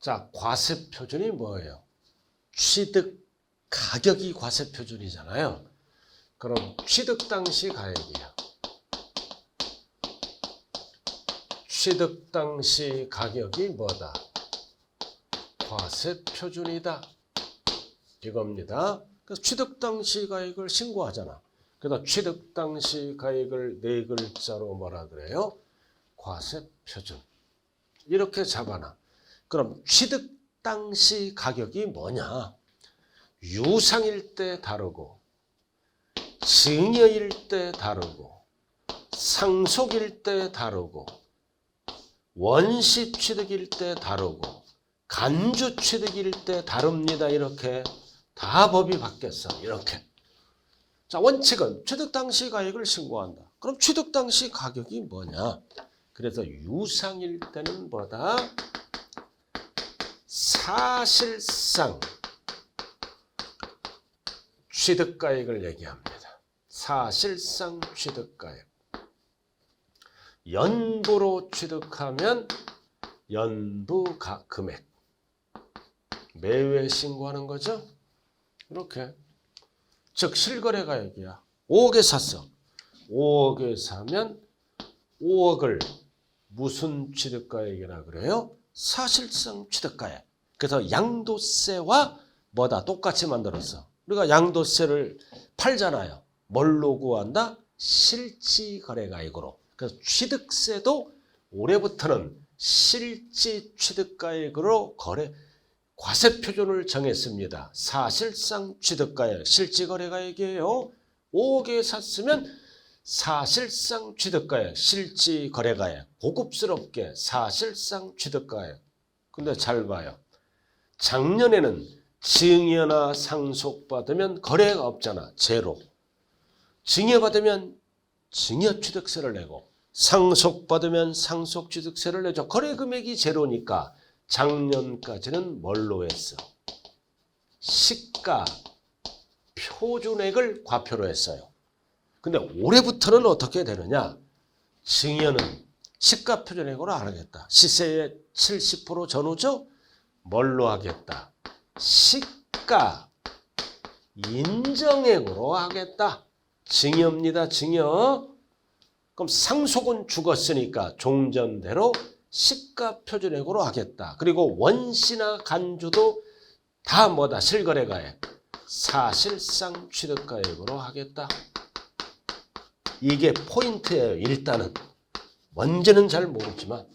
자, 과세표준이 뭐예요? 취득 가격이 과세표준이잖아요. 그럼 취득 당시 가액이에요. 취득 당시 가격이 뭐다? 과세표준이다. 이겁니다. 그래서 취득 당시 가액을 신고하잖아. 그래서 취득 당시 가액을 네 글자로 뭐라 그래요? 과세표준. 이렇게 잡아놔. 그럼 취득 당시 가격이 뭐냐? 유상일 때 다르고, 증여일 때 다르고, 상속일 때 다르고, 원시 취득일 때 다르고, 간주 취득일 때 다릅니다. 이렇게 다 법이 바뀌었어. 이렇게. 자, 원칙은 취득 당시 가액을 신고한다. 그럼 취득 당시 가격이 뭐냐? 그래서 유상일 때는 뭐다? 사실상 취득가액을 얘기합니다. 사실상 취득가액. 연부로 취득하면 연부 금액. 매月신고하는 거죠? 이렇게. 즉 실거래가액이야. 5억에 샀어. 5억에 사면 5억을 무슨 취득가액이라 그래요? 사실상 취득가액. 그래서 양도세와 뭐다? 똑같이 만들었어. 우리가 양도세를 팔잖아요. 뭘로 구한다? 실지거래가액으로. 그래서 취득세도 올해부터는 실지 취득가액으로 과세표준을 정했습니다. 사실상 취득가액, 실지거래가액이에요. 5억에 샀으면 사실상 취득가액, 실지거래가액, 고급스럽게 사실상 취득가액. 근데 잘 봐요. 작년에는 증여나 상속받으면 거래가 없잖아. 제로. 증여받으면 증여취득세를 내고 상속받으면 상속취득세를 내죠. 거래금액이 제로니까 작년까지는 뭘로 했어? 시가 표준액을 과표로 했어요. 근데 올해부터는 어떻게 되느냐? 증여는 시가 표준액으로 안 하겠다. 시세의 70% 전후죠? 뭘로 하겠다? 시가 인정액으로 하겠다. 증여입니다. 증여. 그럼 상속은 죽었으니까 종전대로 시가 표준액으로 하겠다. 그리고 원시나 간주도 다 뭐다? 실거래가액. 사실상 취득가액으로 하겠다. 이게 포인트예요. 일단은 뭔지는 잘 모르지만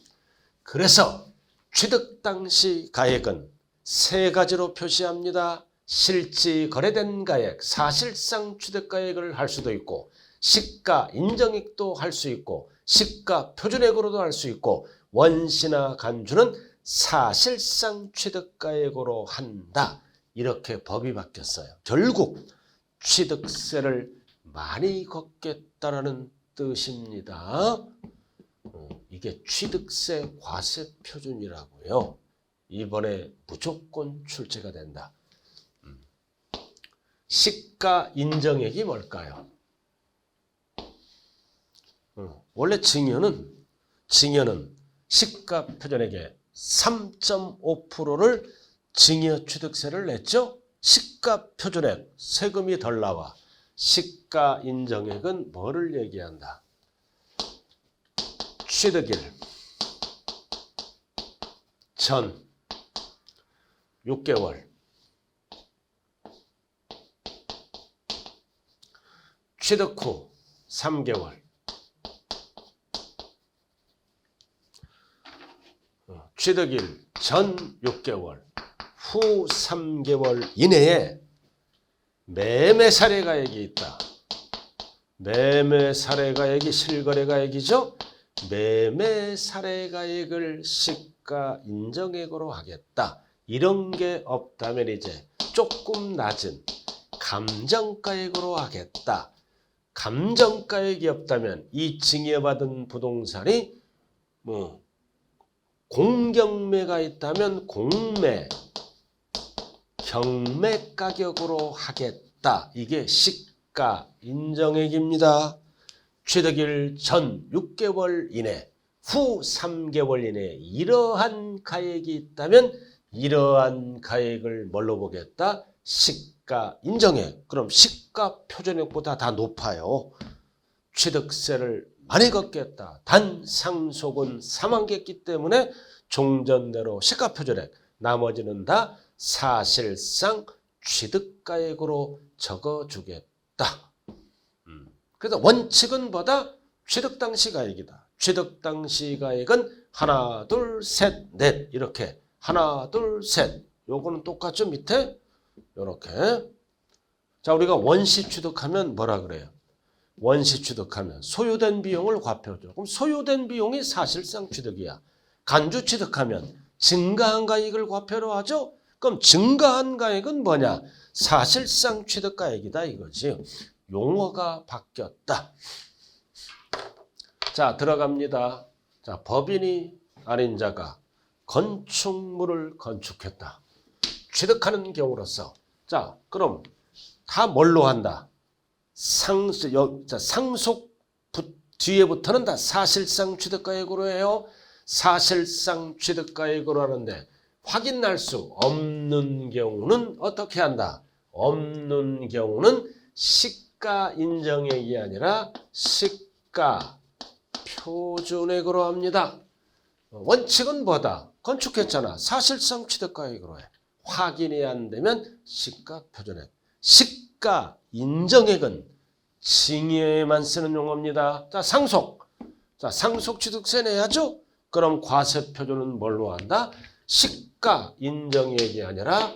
그래서 취득 당시 가액은 세 가지로 표시합니다. 실지 거래된 가액, 사실상 취득 가액을 할 수도 있고 시가 인정액도 할 수 있고 시가 표준액으로도 할 수 있고 원시나 간주는 사실상 취득 가액으로 한다. 이렇게 법이 바뀌었어요. 결국 취득세를 많이 걷겠다라는 뜻입니다. 이게 취득세 과세 표준이라고요. 이번에 무조건 출제가 된다. 시가 인정액이 뭘까요? 원래 증여는 시가 표준액의 3.5%를 증여 취득세를 냈죠. 시가 표준액 세금이 덜 나와. 시가 인정액은 뭐를 얘기한다? 취득일 전 6개월 취득 후 3개월 취득일 전 6개월 후 3개월 이내에 매매 사례가액이 있다. 매매 사례가액이 실거래가액이죠. 매매 사례가액을 시가 인정액으로 하겠다. 이런 게 없다면 이제 조금 낮은 감정가액으로 하겠다. 감정가액이 없다면 이 증여받은 부동산이 공경매가 있다면 공매, 경매 가격으로 하겠다. 이게 시가 인정액입니다. 취득일 전 6개월 이내, 후 3개월 이내에 이러한 가액이 있다면 이러한 가액을 뭘로 보겠다? 시가 인정액. 그럼 시가 표준액보다 다 높아요. 취득세를 많이 걷겠다. 단 상속은 사망했기 때문에 종전대로 시가 표준액, 나머지는 다 사실상 취득가액으로 적어주겠다. 그래서 원칙은 뭐다? 취득 당시 가액이다. 취득 당시 가액은 하나, 둘, 셋, 넷 이렇게 하나, 둘, 셋. 요거는 똑같죠? 밑에 요렇게. 자, 우리가 원시 취득하면 뭐라 그래요? 원시 취득하면 소요된 비용을 과표죠. 그럼 소요된 비용이 사실상 취득이야. 간주 취득하면 증가한 가액을 과표로 하죠. 그럼 증가한 가액은 뭐냐? 사실상 취득가액이다 이거지. 용어가 바뀌었다. 자, 들어갑니다. 자, 법인이 아닌 자가 건축물을 건축했다. 취득하는 경우로서. 자, 그럼 다 뭘로 한다? 상속 뒤에부터는 다 사실상 취득가액으로 해요. 사실상 취득가액으로 하는데 확인할 수 없는 경우는 어떻게 한다? 없는 경우는 시가 인정액이 아니라 시가 표준액으로 합니다. 원칙은 뭐다? 건축했잖아. 사실상 취득가액으로 해. 확인이 안 되면 시가 표준액. 시가 인정액은 징여에만 쓰는 용어입니다. 자, 상속. 자, 상속 취득세 내야죠? 그럼 과세 표준은 뭘로 한다? 시가 인정액이 아니라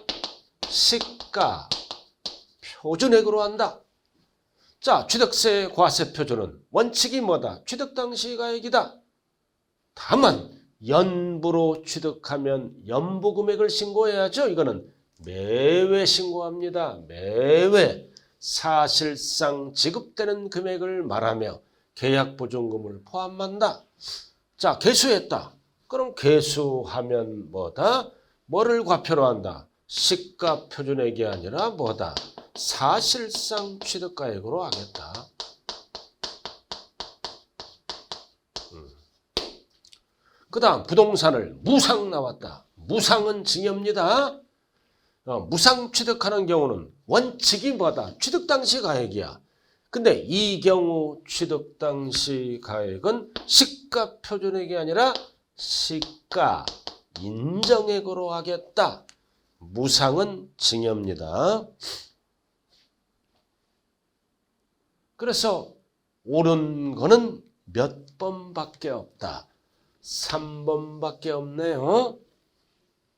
시가 표준액으로 한다. 자, 취득세 과세 표준은 원칙이 뭐다? 취득 당시 가액이다. 다만 연부로 취득하면 연부 금액을 신고해야죠. 이거는 매회 신고합니다. 매회 사실상 지급되는 금액을 말하며 계약보증금을 포함한다. 자, 개수했다. 그럼 개수하면 뭐다? 뭐를 과표로 한다? 시가 표준액이 아니라 뭐다? 사실상 취득가액으로 하겠다. 그 다음 부동산을 무상 나왔다. 무상은 증여입니다. 무상 취득하는 경우는 원칙이 뭐다? 취득 당시 가액이야. 근데 이 경우 취득 당시 가액은 시가 표준액이 아니라 시가 인정액으로 하겠다. 무상은 증여입니다. 그래서 옳은 거는 몇 번밖에 없다. 3번밖에 없네요.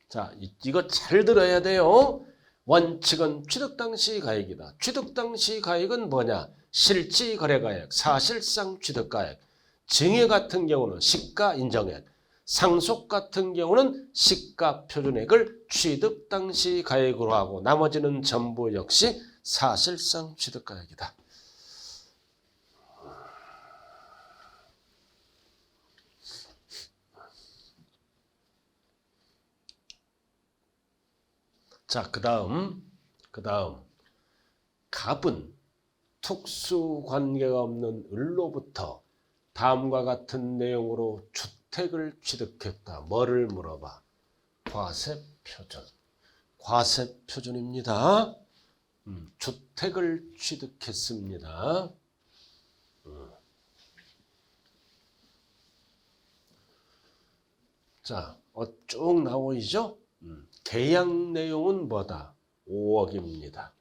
자, 이거 잘 들어야 돼요. 원칙은 취득 당시 가액이다. 취득 당시 가액은 뭐냐? 실지 거래가액, 사실상 취득가액. 증여 같은 경우는 시가 인정액, 상속 같은 경우는 시가 표준액을 취득 당시 가액으로 하고 나머지는 전부 역시 사실상 취득가액이다. 자, 그 다음 갑은 특수 관계가 없는 을로부터 다음과 같은 내용으로 주택을 취득했다. 뭐를 물어봐? 과세표준. 과세표준입니다. 주택을 취득했습니다. 자, 쭉 나오죠? 계약 내용은 뭐다? 5억입니다.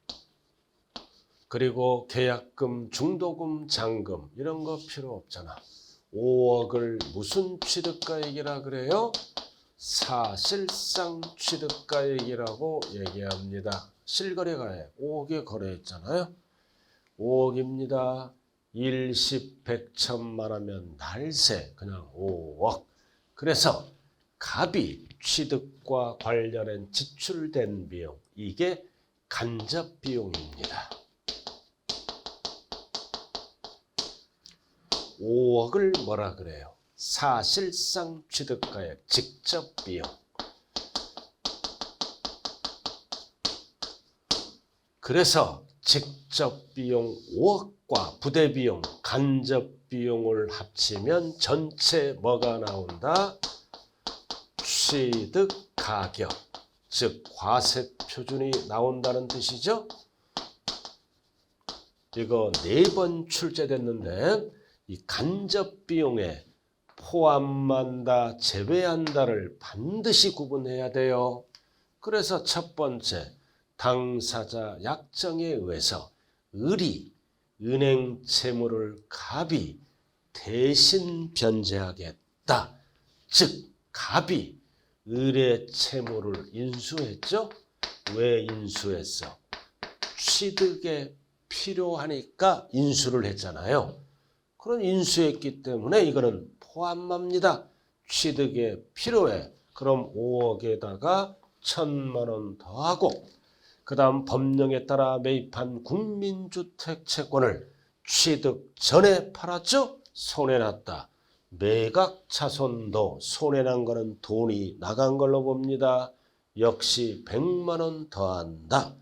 그리고 계약금, 중도금, 잔금 이런 거 필요 없잖아. 5억을 무슨 취득가액이라 그래요? 사실상 취득가액이라고 얘기합니다. 실거래가액 5억에 거래했잖아요. 5억입니다. 일십, 백, 천만 하면 날세 그냥 5억. 그래서 갑이 취득과 관련된 지출된 비용, 이게 간접 비용입니다. 5억을 뭐라 그래요? 사실상 취득가액, 직접 비용. 그래서 직접 비용 5억과 부대 비용, 간접 비용을 합치면 전체 뭐가 나온다? 취득 가격, 즉 과세 표준이 나온다는 뜻이죠. 이거 4번 출제됐는데 이 간접 비용에 포함한다, 제외한다를 반드시 구분해야 돼요. 그래서 첫 번째, 당사자 약정에 의해서 을이 은행 채무를 갑이 대신 변제하겠다. 즉 갑이 을의 채무를 인수했죠. 왜 인수했어? 취득에 필요하니까 인수를 했잖아요. 그런 인수했기 때문에 이거는 포함합니다. 취득에 필요해. 그럼 5억에다가 1,000만 원 더하고 그 다음 법령에 따라 매입한 국민주택 채권을 취득 전에 팔았죠? 손해났다. 매각 차손도 손해난 거는 돈이 나간 걸로 봅니다. 역시 100만 원 더한다.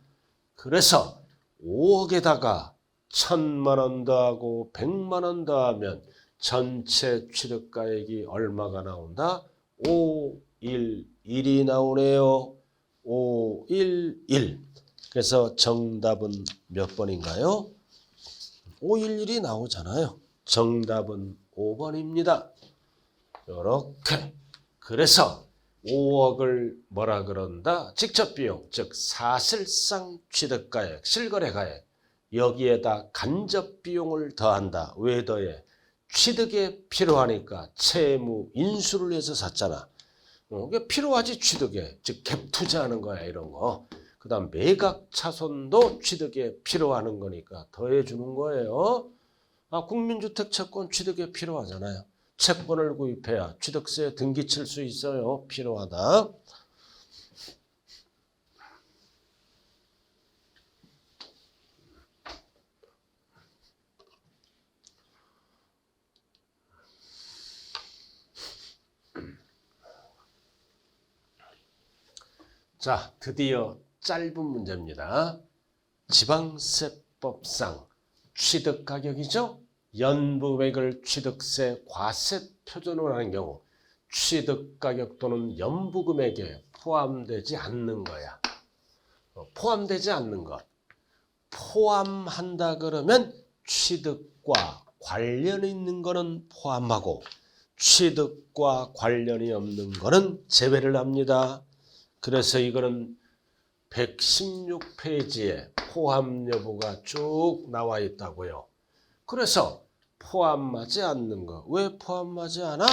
그래서 5억에다가 1,000만 원 더하고 100만 원 더하면 전체 취득가액이 얼마가 나온다? 511이 나오네요. 511. 그래서 정답은 몇 번인가요? 511이 나오잖아요. 정답은 5번입니다. 이렇게. 그래서 5억을 뭐라 그런다? 직접 비용, 즉 사실상 취득가액, 실거래가액. 여기에다 간접 비용을 더한다. 왜 더해? 취득에 필요하니까 채무 인수를 해서 샀잖아. 이게 필요하지 취득에. 즉 갭 투자하는 거야 이런 거. 그 다음 매각 차손도 취득에 필요하는 거니까 더해주는 거예요. 국민주택 채권 취득에 필요하잖아요. 채권을 구입해야 취득세 등기 칠 수 있어요. 필요하다. 자, 드디어 짧은 문제입니다. 지방세법상 취득가격이죠. 연부액을 취득세 과세 표준으로 하는 경우 취득가격 또는 연부금액에 포함되지 않는 거야. 포함되지 않는 것. 포함한다 그러면 취득과 관련이 있는 거는 포함하고 취득과 관련이 없는 거는 제외를 합니다. 그래서 이거는 116페이지에 포함 여부가 쭉 나와 있다고요. 그래서 포함하지 않는 거. 왜 포함하지 않아?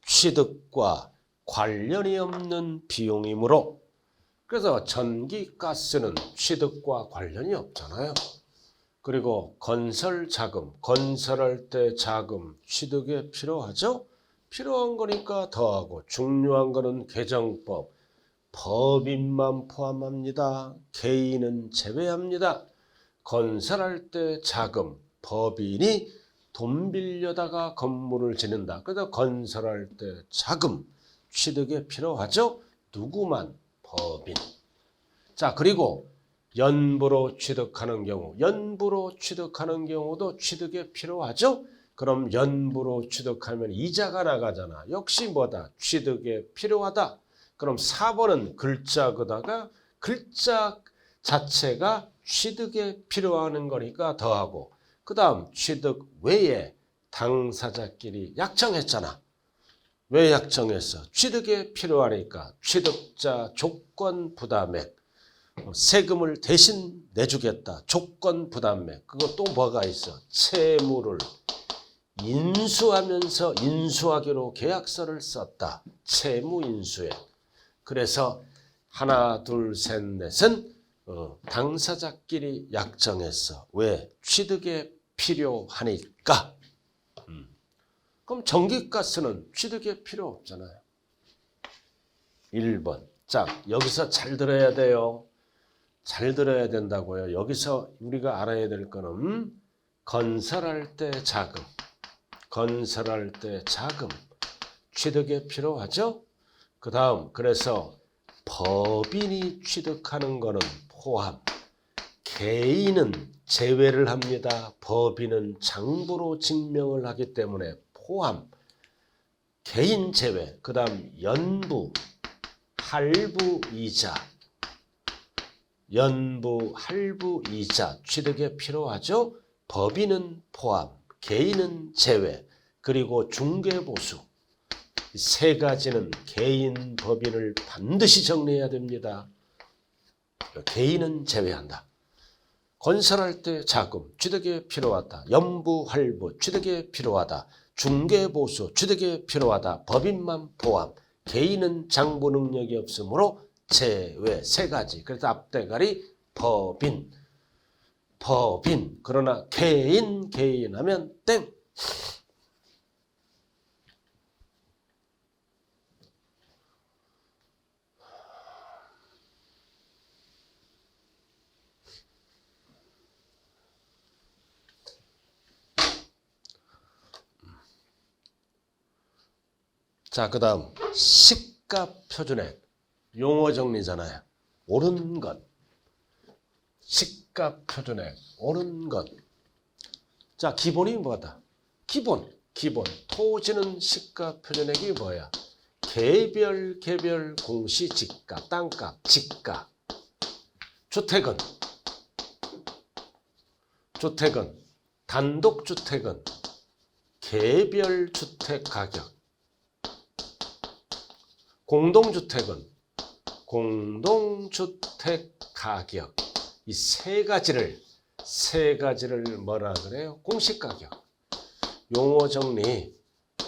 취득과 관련이 없는 비용이므로. 그래서 전기, 가스는 취득과 관련이 없잖아요. 그리고 건설 자금, 건설할 때 자금, 취득에 필요하죠? 필요한 거니까 더하고, 중요한 거는 개정법, 법인만 포함합니다. 개인은 제외합니다. 건설할 때 자금, 법인이 돈 빌려다가 건물을 짓는다. 그래서 건설할 때 자금, 취득에 필요하죠? 누구만? 법인. 자, 그리고 연부로 취득하는 경우, 연부로 취득하는 경우도 취득에 필요하죠? 그럼 연부로 취득하면 이자가 나가잖아. 역시 뭐다? 취득에 필요하다. 그럼 4번은 글자 그다가 글자 자체가 취득에 필요한 거니까 더하고, 그 다음 취득 외에 당사자끼리 약정했잖아. 왜 약정했어? 취득에 필요하니까 취득자 조건 부담액, 세금을 대신 내주겠다. 조건 부담액. 그거 또 뭐가 있어? 채무를 인수하면서 인수하기로 계약서를 썼다. 채무 인수에. 그래서 하나, 둘, 셋, 넷은 당사자끼리 약정했어. 왜? 취득에 필요하니까. 그럼 전기가스는 취득에 필요 없잖아요. 1번. 자, 여기서 잘 들어야 돼요. 잘 들어야 된다고요. 여기서 우리가 알아야 될 거는 건설할 때 자금, 건설할 때 자금, 취득에 필요하죠? 그 다음, 그래서 법인이 취득하는 거는 포함, 개인은 제외를 합니다. 법인은 장부로 증명을 하기 때문에 포함, 개인 제외. 그 다음 연부, 할부, 이자, 연부, 할부, 이자 취득에 필요하죠. 법인은 포함, 개인은 제외, 그리고 중개보수. 세 가지는 개인, 법인을 반드시 정리해야 됩니다. 개인은 제외한다. 건설할 때 자금, 취득에 필요하다. 연부, 할부, 취득에 필요하다. 중개보수, 취득에 필요하다. 법인만 포함, 개인은 장부 능력이 없으므로 제외. 세 가지. 그래서 앞대가리 법인, 법인. 그러나 개인, 개인 하면 땡. 자, 그 다음 시가 표준액. 용어 정리잖아요. 옳은 것. 시가 표준액. 옳은 것. 자, 기본이 뭐다? 기본. 토지는 시가 표준액이 뭐야? 개별 공시지가, 땅값, 지가. 주택은 단독주택은 개별 주택 가격. 공동주택은 공동주택 가격. 이 세 가지를 뭐라 그래요? 공시가격. 용어 정리.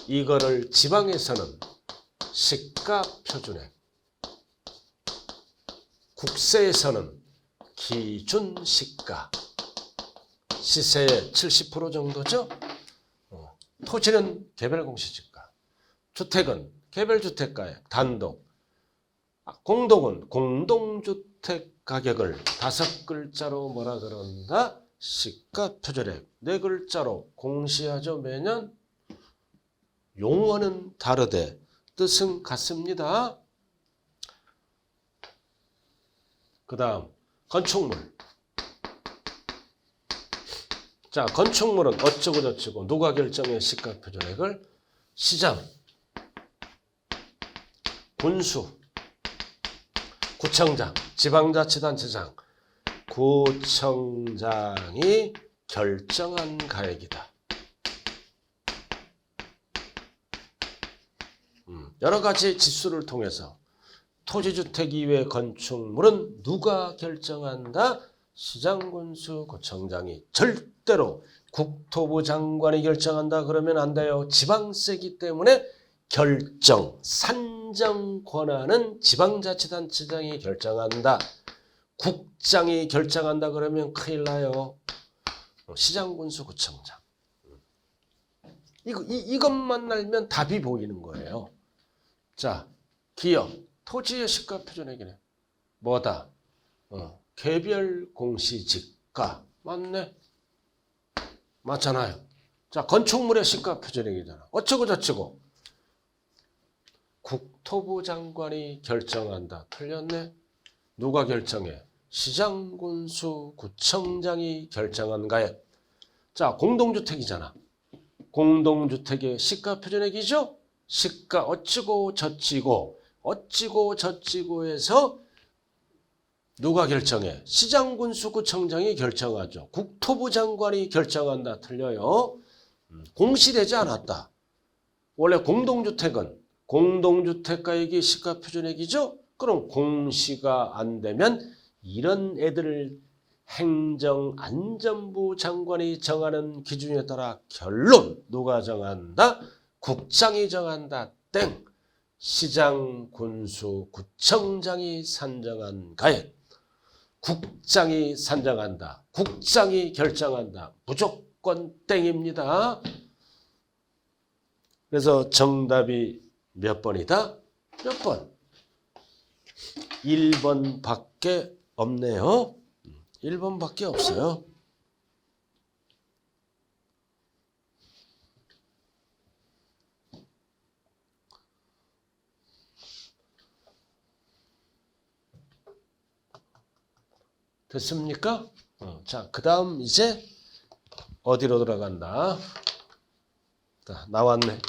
이거를 지방에서는 시가 표준액, 국세에서는 기준 시가. 시세의 70% 정도죠. 토지는 개별 공시지가. 주택은 개별 주택가액, 단독. 공동은 공동주택 가격을 5글자로 뭐라 그런다? 시가 표준액. 4글자로 공시하죠. 매년. 용어는 다르되 뜻은 같습니다. 그 다음 건축물. 자, 건축물은 어쩌고 저쩌고 누가 결정해? 시가 표준액을? 시장, 군수, 구청장, 지방자치단체장, 구청장이 결정한 가액이다. 여러 가지 지수를 통해서 토지주택 이외 건축물은 누가 결정한다? 시장군수구청장이 절대로 국토부 장관이 결정한다 그러면 안 돼요. 지방세기 때문에 결정, 산정 권한은 지방자치단체장이 결정한다. 국장이 결정한다 그러면 큰일 나요. 시장군수구청장. 이것만 알면 답이 보이는 거예요. 자, 기업, 토지의 시가표준액이네. 뭐다? 개별 공시지가. 맞네. 맞잖아요. 자, 건축물의 시가표준액이잖아. 어쩌고 저쩌고. 국토부 장관이 결정한다. 틀렸네. 누가 결정해? 시장군수구청장이 결정한가요? 자, 공동주택이잖아. 공동주택의 시가표준액이죠? 시가 어찌고 저찌고 해서 누가 결정해? 시장군수구청장이 결정하죠. 국토부 장관이 결정한다. 틀려요. 공시되지 않았다. 원래 공동주택은 공동주택가액이 시가표준액이죠. 그럼 공시가 안 되면 이런 애들을 행정안전부 장관이 정하는 기준에 따라 결론 누가 정한다? 국장이 정한다. 땡. 시장, 군수, 구청장이 산정한 가액. 국장이 산정한다. 국장이 결정한다. 무조건 땡입니다. 그래서 정답이 몇 번이다? 몇 번? 1번밖에 없네요. 1번밖에 없어요. 됐습니까? 자, 그 다음 이제 어디로 들어간다? 자, 나왔네.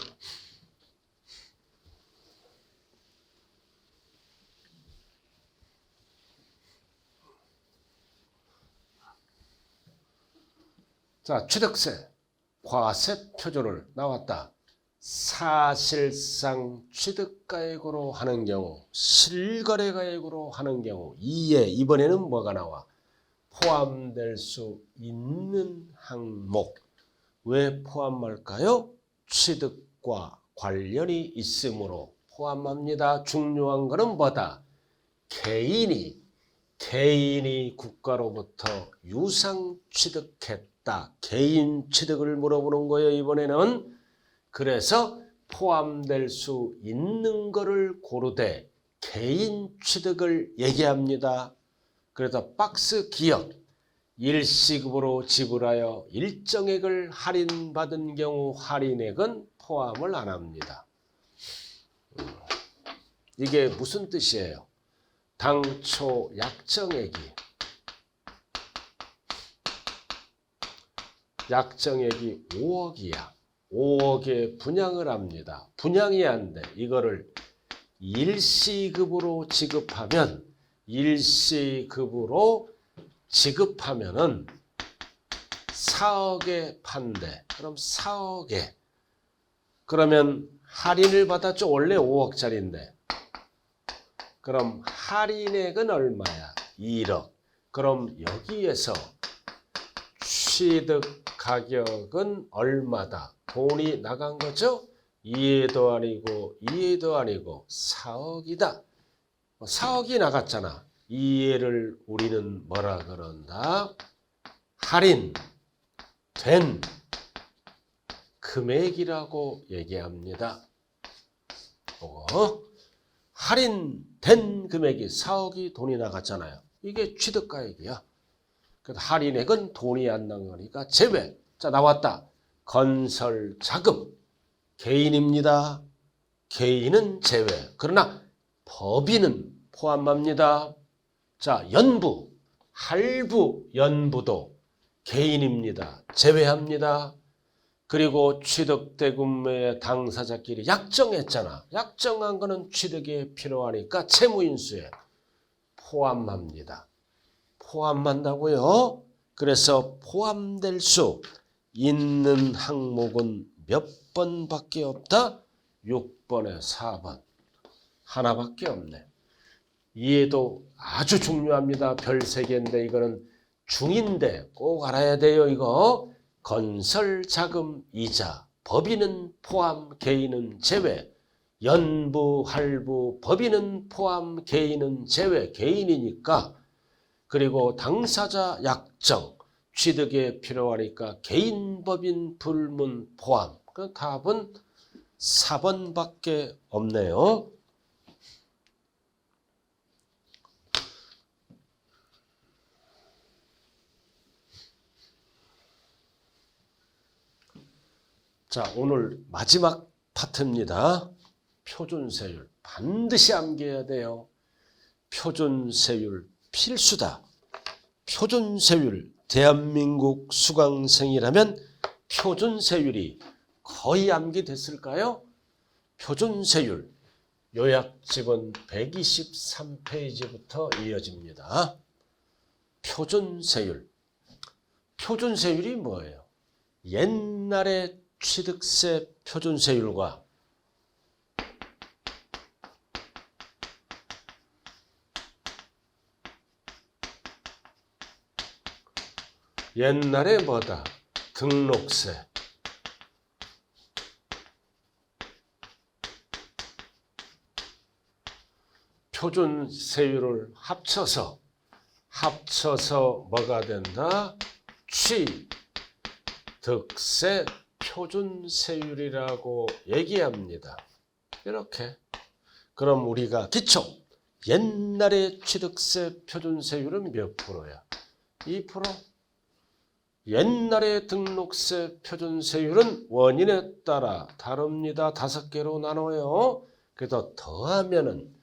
자, 취득세, 과세 표준을 나왔다. 사실상 취득가액으로 하는 경우, 실거래가액으로 하는 경우, 이번에는 뭐가 나와? 포함될 수 있는 항목. 왜 포함할까요? 취득과 관련이 있으므로 포함합니다. 중요한 거는 뭐다? 개인이 국가로부터 유상 취득했다. 개인 취득을 물어보는 거예요. 이번에는. 그래서 포함될 수 있는 거를 고르되 개인 취득을 얘기합니다. 그래서 박스 기업 일시급으로 지불하여 일정액을 할인받은 경우 할인액은 포함을 안 합니다. 이게 무슨 뜻이에요? 당초 약정액이 5억이야. 5억에 분양을 합니다. 분양이 안 돼. 이거를 일시급으로 지급하면은 4억에 판대. 그럼 4억에. 그러면 할인을 받았죠. 원래 5억짜리인데. 그럼 할인액은 얼마야? 1억. 그럼 여기에서 취득 가격은 얼마다? 돈이 나간 거죠? 2에도 아니고 4억이다. 4억이 나갔잖아. 이해를 우리는 뭐라 그런다? 할인된 금액이라고 얘기합니다. 할인된 금액이 4억이 돈이 나갔잖아요. 이게 취득가액이야. 그래서 할인액은 돈이 안 나가니까 제외. 자, 나왔다. 건설 자금 개인입니다. 개인은 제외. 그러나 법인은 포함합니다. 자, 연부, 할부, 연부도 개인입니다. 제외합니다. 그리고 취득대금의 당사자끼리 약정했잖아. 약정한 거는 취득에 필요하니까 채무인수에 포함합니다. 포함한다고요. 그래서 포함될 수 있는 항목은 몇 번밖에 없다? 6번에 4번. 하나밖에 없네. 이해도 아주 중요합니다. 별 3개인데 이거는 중인데 꼭 알아야 돼요. 이거 건설자금 이자 법인은 포함 개인은 제외. 연부 할부 법인은 포함 개인은 제외. 개인이니까. 그리고 당사자 약정 취득에 필요하니까 개인 법인 불문 포함. 그 답은 4번밖에 없네요. 자, 오늘 마지막 파트입니다. 표준세율 반드시 암기해야 돼요. 표준세율 필수다. 표준세율 대한민국 수강생이라면 표준세율이 거의 암기됐을까요? 표준세율 요약집은 123페이지부터 이어집니다. 표준세율. 표준세율이 뭐예요? 옛날의 취득세 표준세율과 옛날에 뭐다? 등록세. 표준세율을 합쳐서 뭐가 된다? 취득세 표준세율이라고 얘기합니다. 이렇게. 그럼 우리가 기초. 옛날의 취득세 표준세율은 몇 프로야? 2%. 옛날의 등록세 표준세율은 원인에 따라 다릅니다. 5개로 나눠요. 그래서 더하면은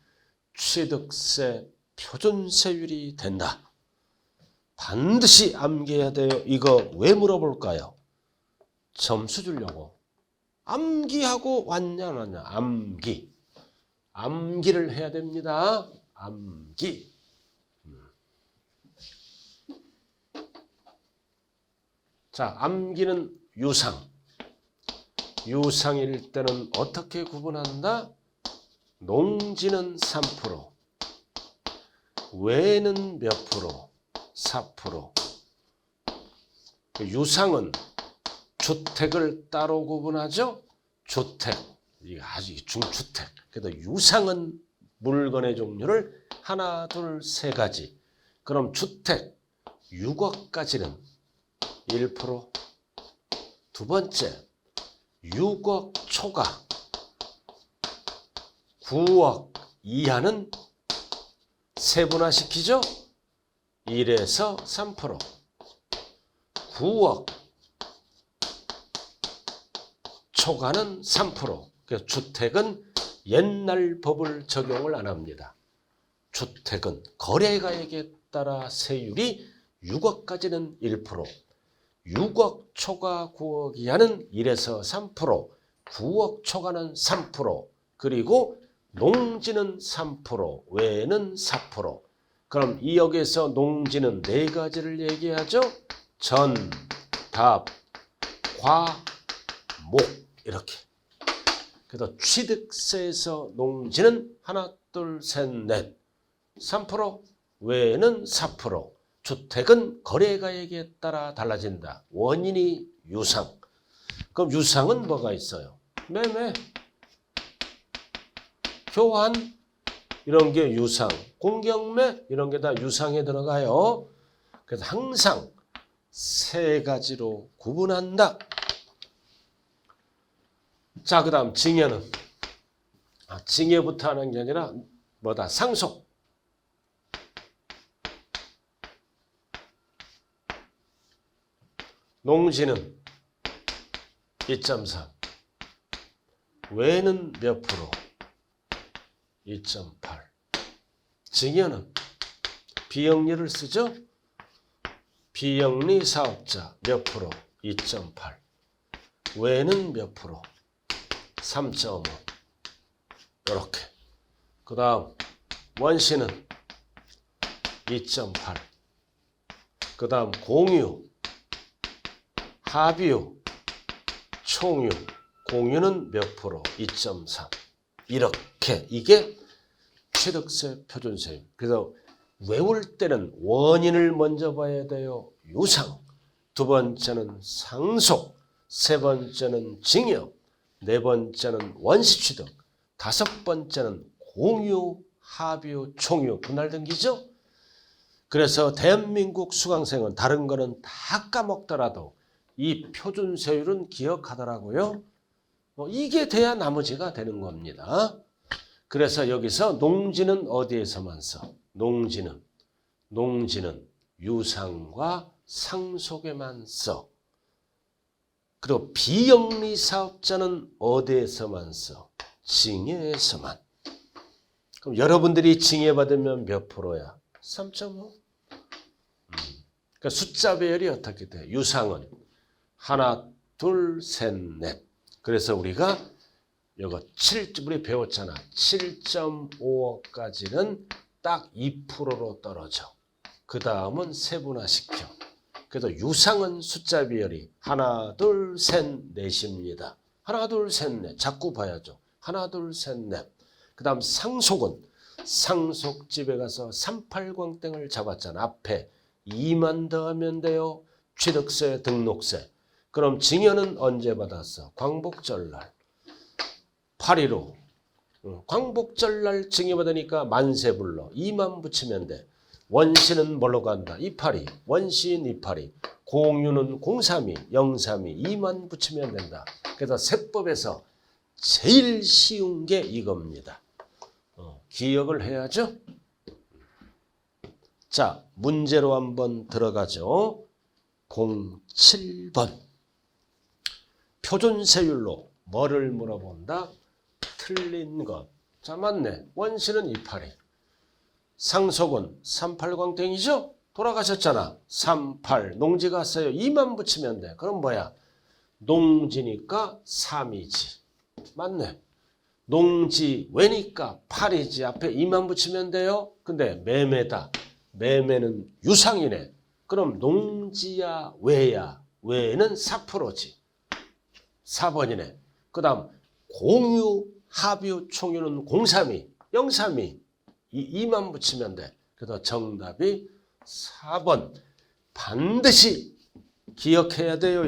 취득세 표준세율이 된다. 반드시 암기해야 돼요. 이거 왜 물어볼까요? 점수 주려고. 암기하고 왔냐 안 왔냐. 암기를 해야 됩니다. 암기. 자, 암기는 유상. 유상일 때는 어떻게 구분한다? 농지는 3%, 외는 몇 프로? 4%. 유상은 주택을 따로 구분하죠. 주택, 이게 아주 중주택. 그래도 유상은 물건의 종류를 하나, 둘, 세 가지. 그럼 주택 6억까지는 1%. 두 번째, 6억 초과 9억 이하는 세분화시키죠. 1에서 3%. 9억 초과는 3%. 그래서 주택은 옛날 법을 적용을 안 합니다. 주택은 거래가액에 따라 세율이 6억까지는 1%, 6억 초과 9억 이하는 1에서 3%, 9억 초과는 3%, 그리고 농지는 3%, 외는 4%. 그럼 2억에서 농지는 네 가지를 얘기하죠. 전, 답, 과, 목 이렇게. 그래서 취득세에서 농지는 하나, 둘, 셋, 넷 3%, 외는 4%. 주택은 거래가액에 따라 달라진다. 원인이 유상. 그럼 유상은 뭐가 있어요? 매매, 교환 이런 게 유상, 공경매 이런 게 다 유상에 들어가요. 그래서 항상 세 가지로 구분한다. 자, 그 다음 징여는 징여부터 하는 게 아니라 뭐다? 상속. 농지는 2.3, 외는 몇 프로? 2.8. 징여는 비영리를 쓰죠? 비영리 사업자 몇 프로? 2.8. 외는 몇 프로? 3.5. 이렇게. 그 다음 원시는 2.8. 그 다음 공유, 합유, 총유. 공유는 몇 프로? 2.3. 이렇게. 이게 취득세 표준세율. 그래서 외울 때는 원인을 먼저 봐야 돼요. 유상. 두 번째는 상속. 세 번째는 징여. 네 번째는 원시취득. 다섯 번째는 공유, 합유, 총유. 분할등기죠. 그래서 대한민국 수강생은 다른 거는 다 까먹더라도 이 표준세율은 기억하더라고요. 이게 돼야 나머지가 되는 겁니다. 그래서 여기서 농지는 어디에서만 써? 농지는 유상과 상속에만 써. 그리고 비영리 사업자는 어디에서만 써? 징여에서만. 그럼 여러분들이 징여받으면 몇 프로야? 3.5. 그러니까 숫자 배열이 어떻게 돼? 유상은 하나, 둘, 셋, 넷. 그래서 우리가 이거 우리 배웠잖아. 7.5억까지는 딱 2%로 떨어져. 그 다음은 세분화시켜. 그래서 유상은 숫자 비율이 하나, 둘, 셋, 넷입니다. 하나, 둘, 셋, 넷. 자꾸 봐야죠. 하나, 둘, 셋, 넷. 그 다음 상속은 상속집에 가서 38광땡을 잡았잖아. 앞에 2만 더하면 돼요. 취득세, 등록세. 그럼 징여는 언제 받았어? 광복절날. 8.15. 광복절날 징여받으니까 만세 불러. 2만 붙이면 돼. 원시는 뭘로 간다? 282. 원시인 282. 공유는 032, 032. 2만 붙이면 된다. 그래서 세법에서 제일 쉬운 게 이겁니다. 기억을 해야죠. 자, 문제로 한번 들어가죠. 07번. 표준세율로 뭐를 물어본다? 틀린 것. 자, 맞네. 원시는 282. 상속은 38광땡이죠? 돌아가셨잖아. 38. 농지 갔어요. 2만 붙이면 돼. 그럼 뭐야? 농지니까 3이지. 맞네. 농지 외니까 8이지. 앞에 2만 붙이면 돼요. 근데 매매다. 매매는 유상이네. 그럼 농지야 외야. 외는 4%지. 4번이네. 그 다음 공유, 합유, 총유는 032, 032. 2만 붙이면 돼. 그래서 정답이 4번. 반드시 기억해야 돼요.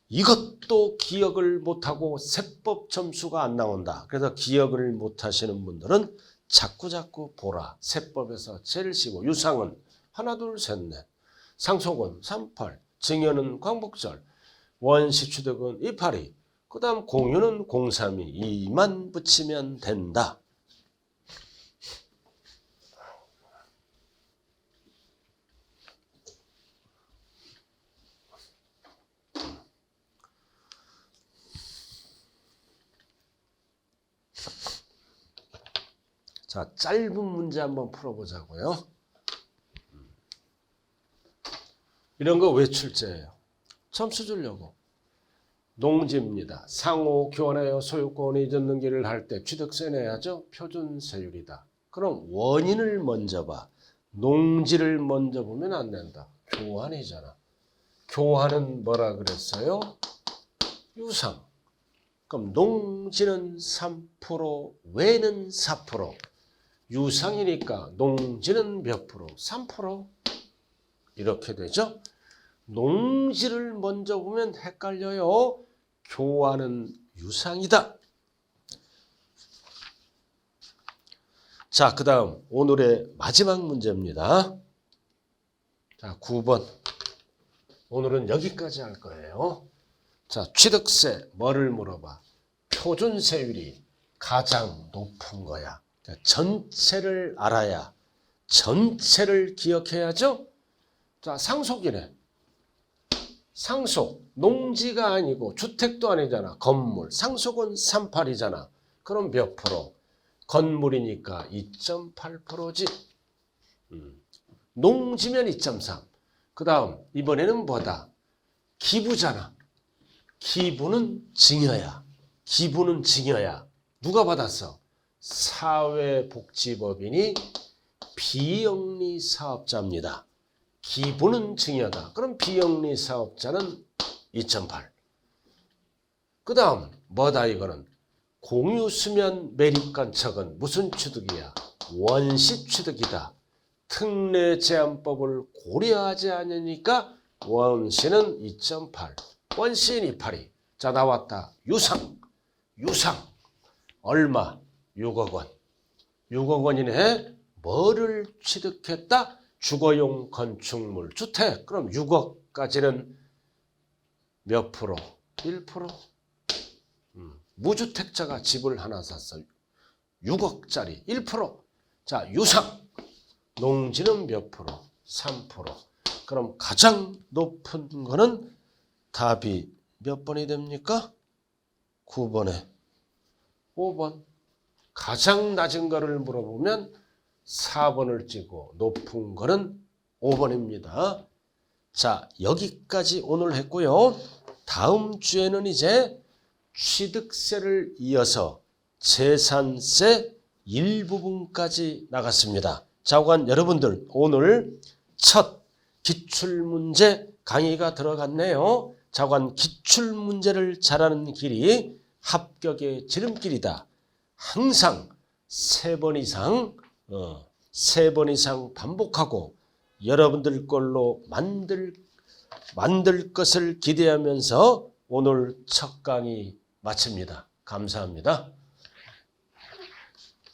이것도 기억을 못하고 세법 점수가 안 나온다. 그래서 기억을 못하시는 분들은 자꾸 보라. 세법에서 제일 쉬워. 유상은 하나, 둘, 셋, 넷. 상속은 38. 징여는 광복절. 원시취득은 282. 그 다음 공유는 032. 2만 붙이면 된다. 자, 짧은 문제 한번 풀어보자고요. 이런 거 왜 출제해요? 점수 주려고. 농지입니다. 상호 교환하여 소유권 이전 등기를 할 때 취득세 내야죠. 표준세율이다. 그럼 원인을 먼저 봐. 농지를 먼저 보면 안 된다. 교환이잖아. 교환은 뭐라 그랬어요? 유상. 그럼 농지는 3%, 외는 4%. 유상이니까 농지는 몇 프로? 3%. 이렇게 되죠. 농지를 먼저 보면 헷갈려요. 교환은 유상이다. 자, 그 다음 오늘의 마지막 문제입니다. 자, 9번. 오늘은 여기까지 할 거예요. 자, 취득세 뭐를 물어봐? 표준세율이 가장 높은 거야. 전체를 알아야 전체를 기억해야죠. 자, 상속이네. 상속, 농지가 아니고 주택도 아니잖아. 건물. 상속은 38이잖아. 그럼 몇 프로? 건물이니까 2.8%지. 농지면 2.3. 그 다음 이번에는 뭐다? 기부잖아. 기부는 징여야. 기부는 징여야. 누가 받았어? 사회복지법인이 비영리 사업자입니다. 기부는 징여다. 그럼 비영리 사업자는 2.8. 그 다음 뭐다 이거는? 공유수면 매립간척은 무슨 취득이야? 원시 취득이다. 특례 제한법을 고려하지 않으니까 원시는 2.8, 원시는 2.82. 자, 나왔다. 유상 얼마? 6억 원. 6억 원이네. 뭐를 취득했다? 주거용 건축물, 주택. 그럼 6억까지는 몇 프로? 1%. 무주택자가 집을 하나 샀어. 6억짜리 1%. 자, 유상. 농지는 몇 프로? 3%. 그럼 가장 높은 거는 답이 몇 번이 됩니까? 9번에 5번. 가장 낮은 거를 물어보면 4번을 찍고 높은 거는 5번입니다. 자, 여기까지 오늘 했고요. 다음 주에는 이제 취득세를 이어서 재산세 일부분까지 나갔습니다. 자관 여러분들, 오늘 첫 기출문제 강의가 들어갔네요. 자관 기출문제를 잘하는 길이 합격의 지름길이다. 항상 3번 이상 반복하고 여러분들 걸로 만들 것을 기대하면서 오늘 첫 강의 마칩니다. 감사합니다.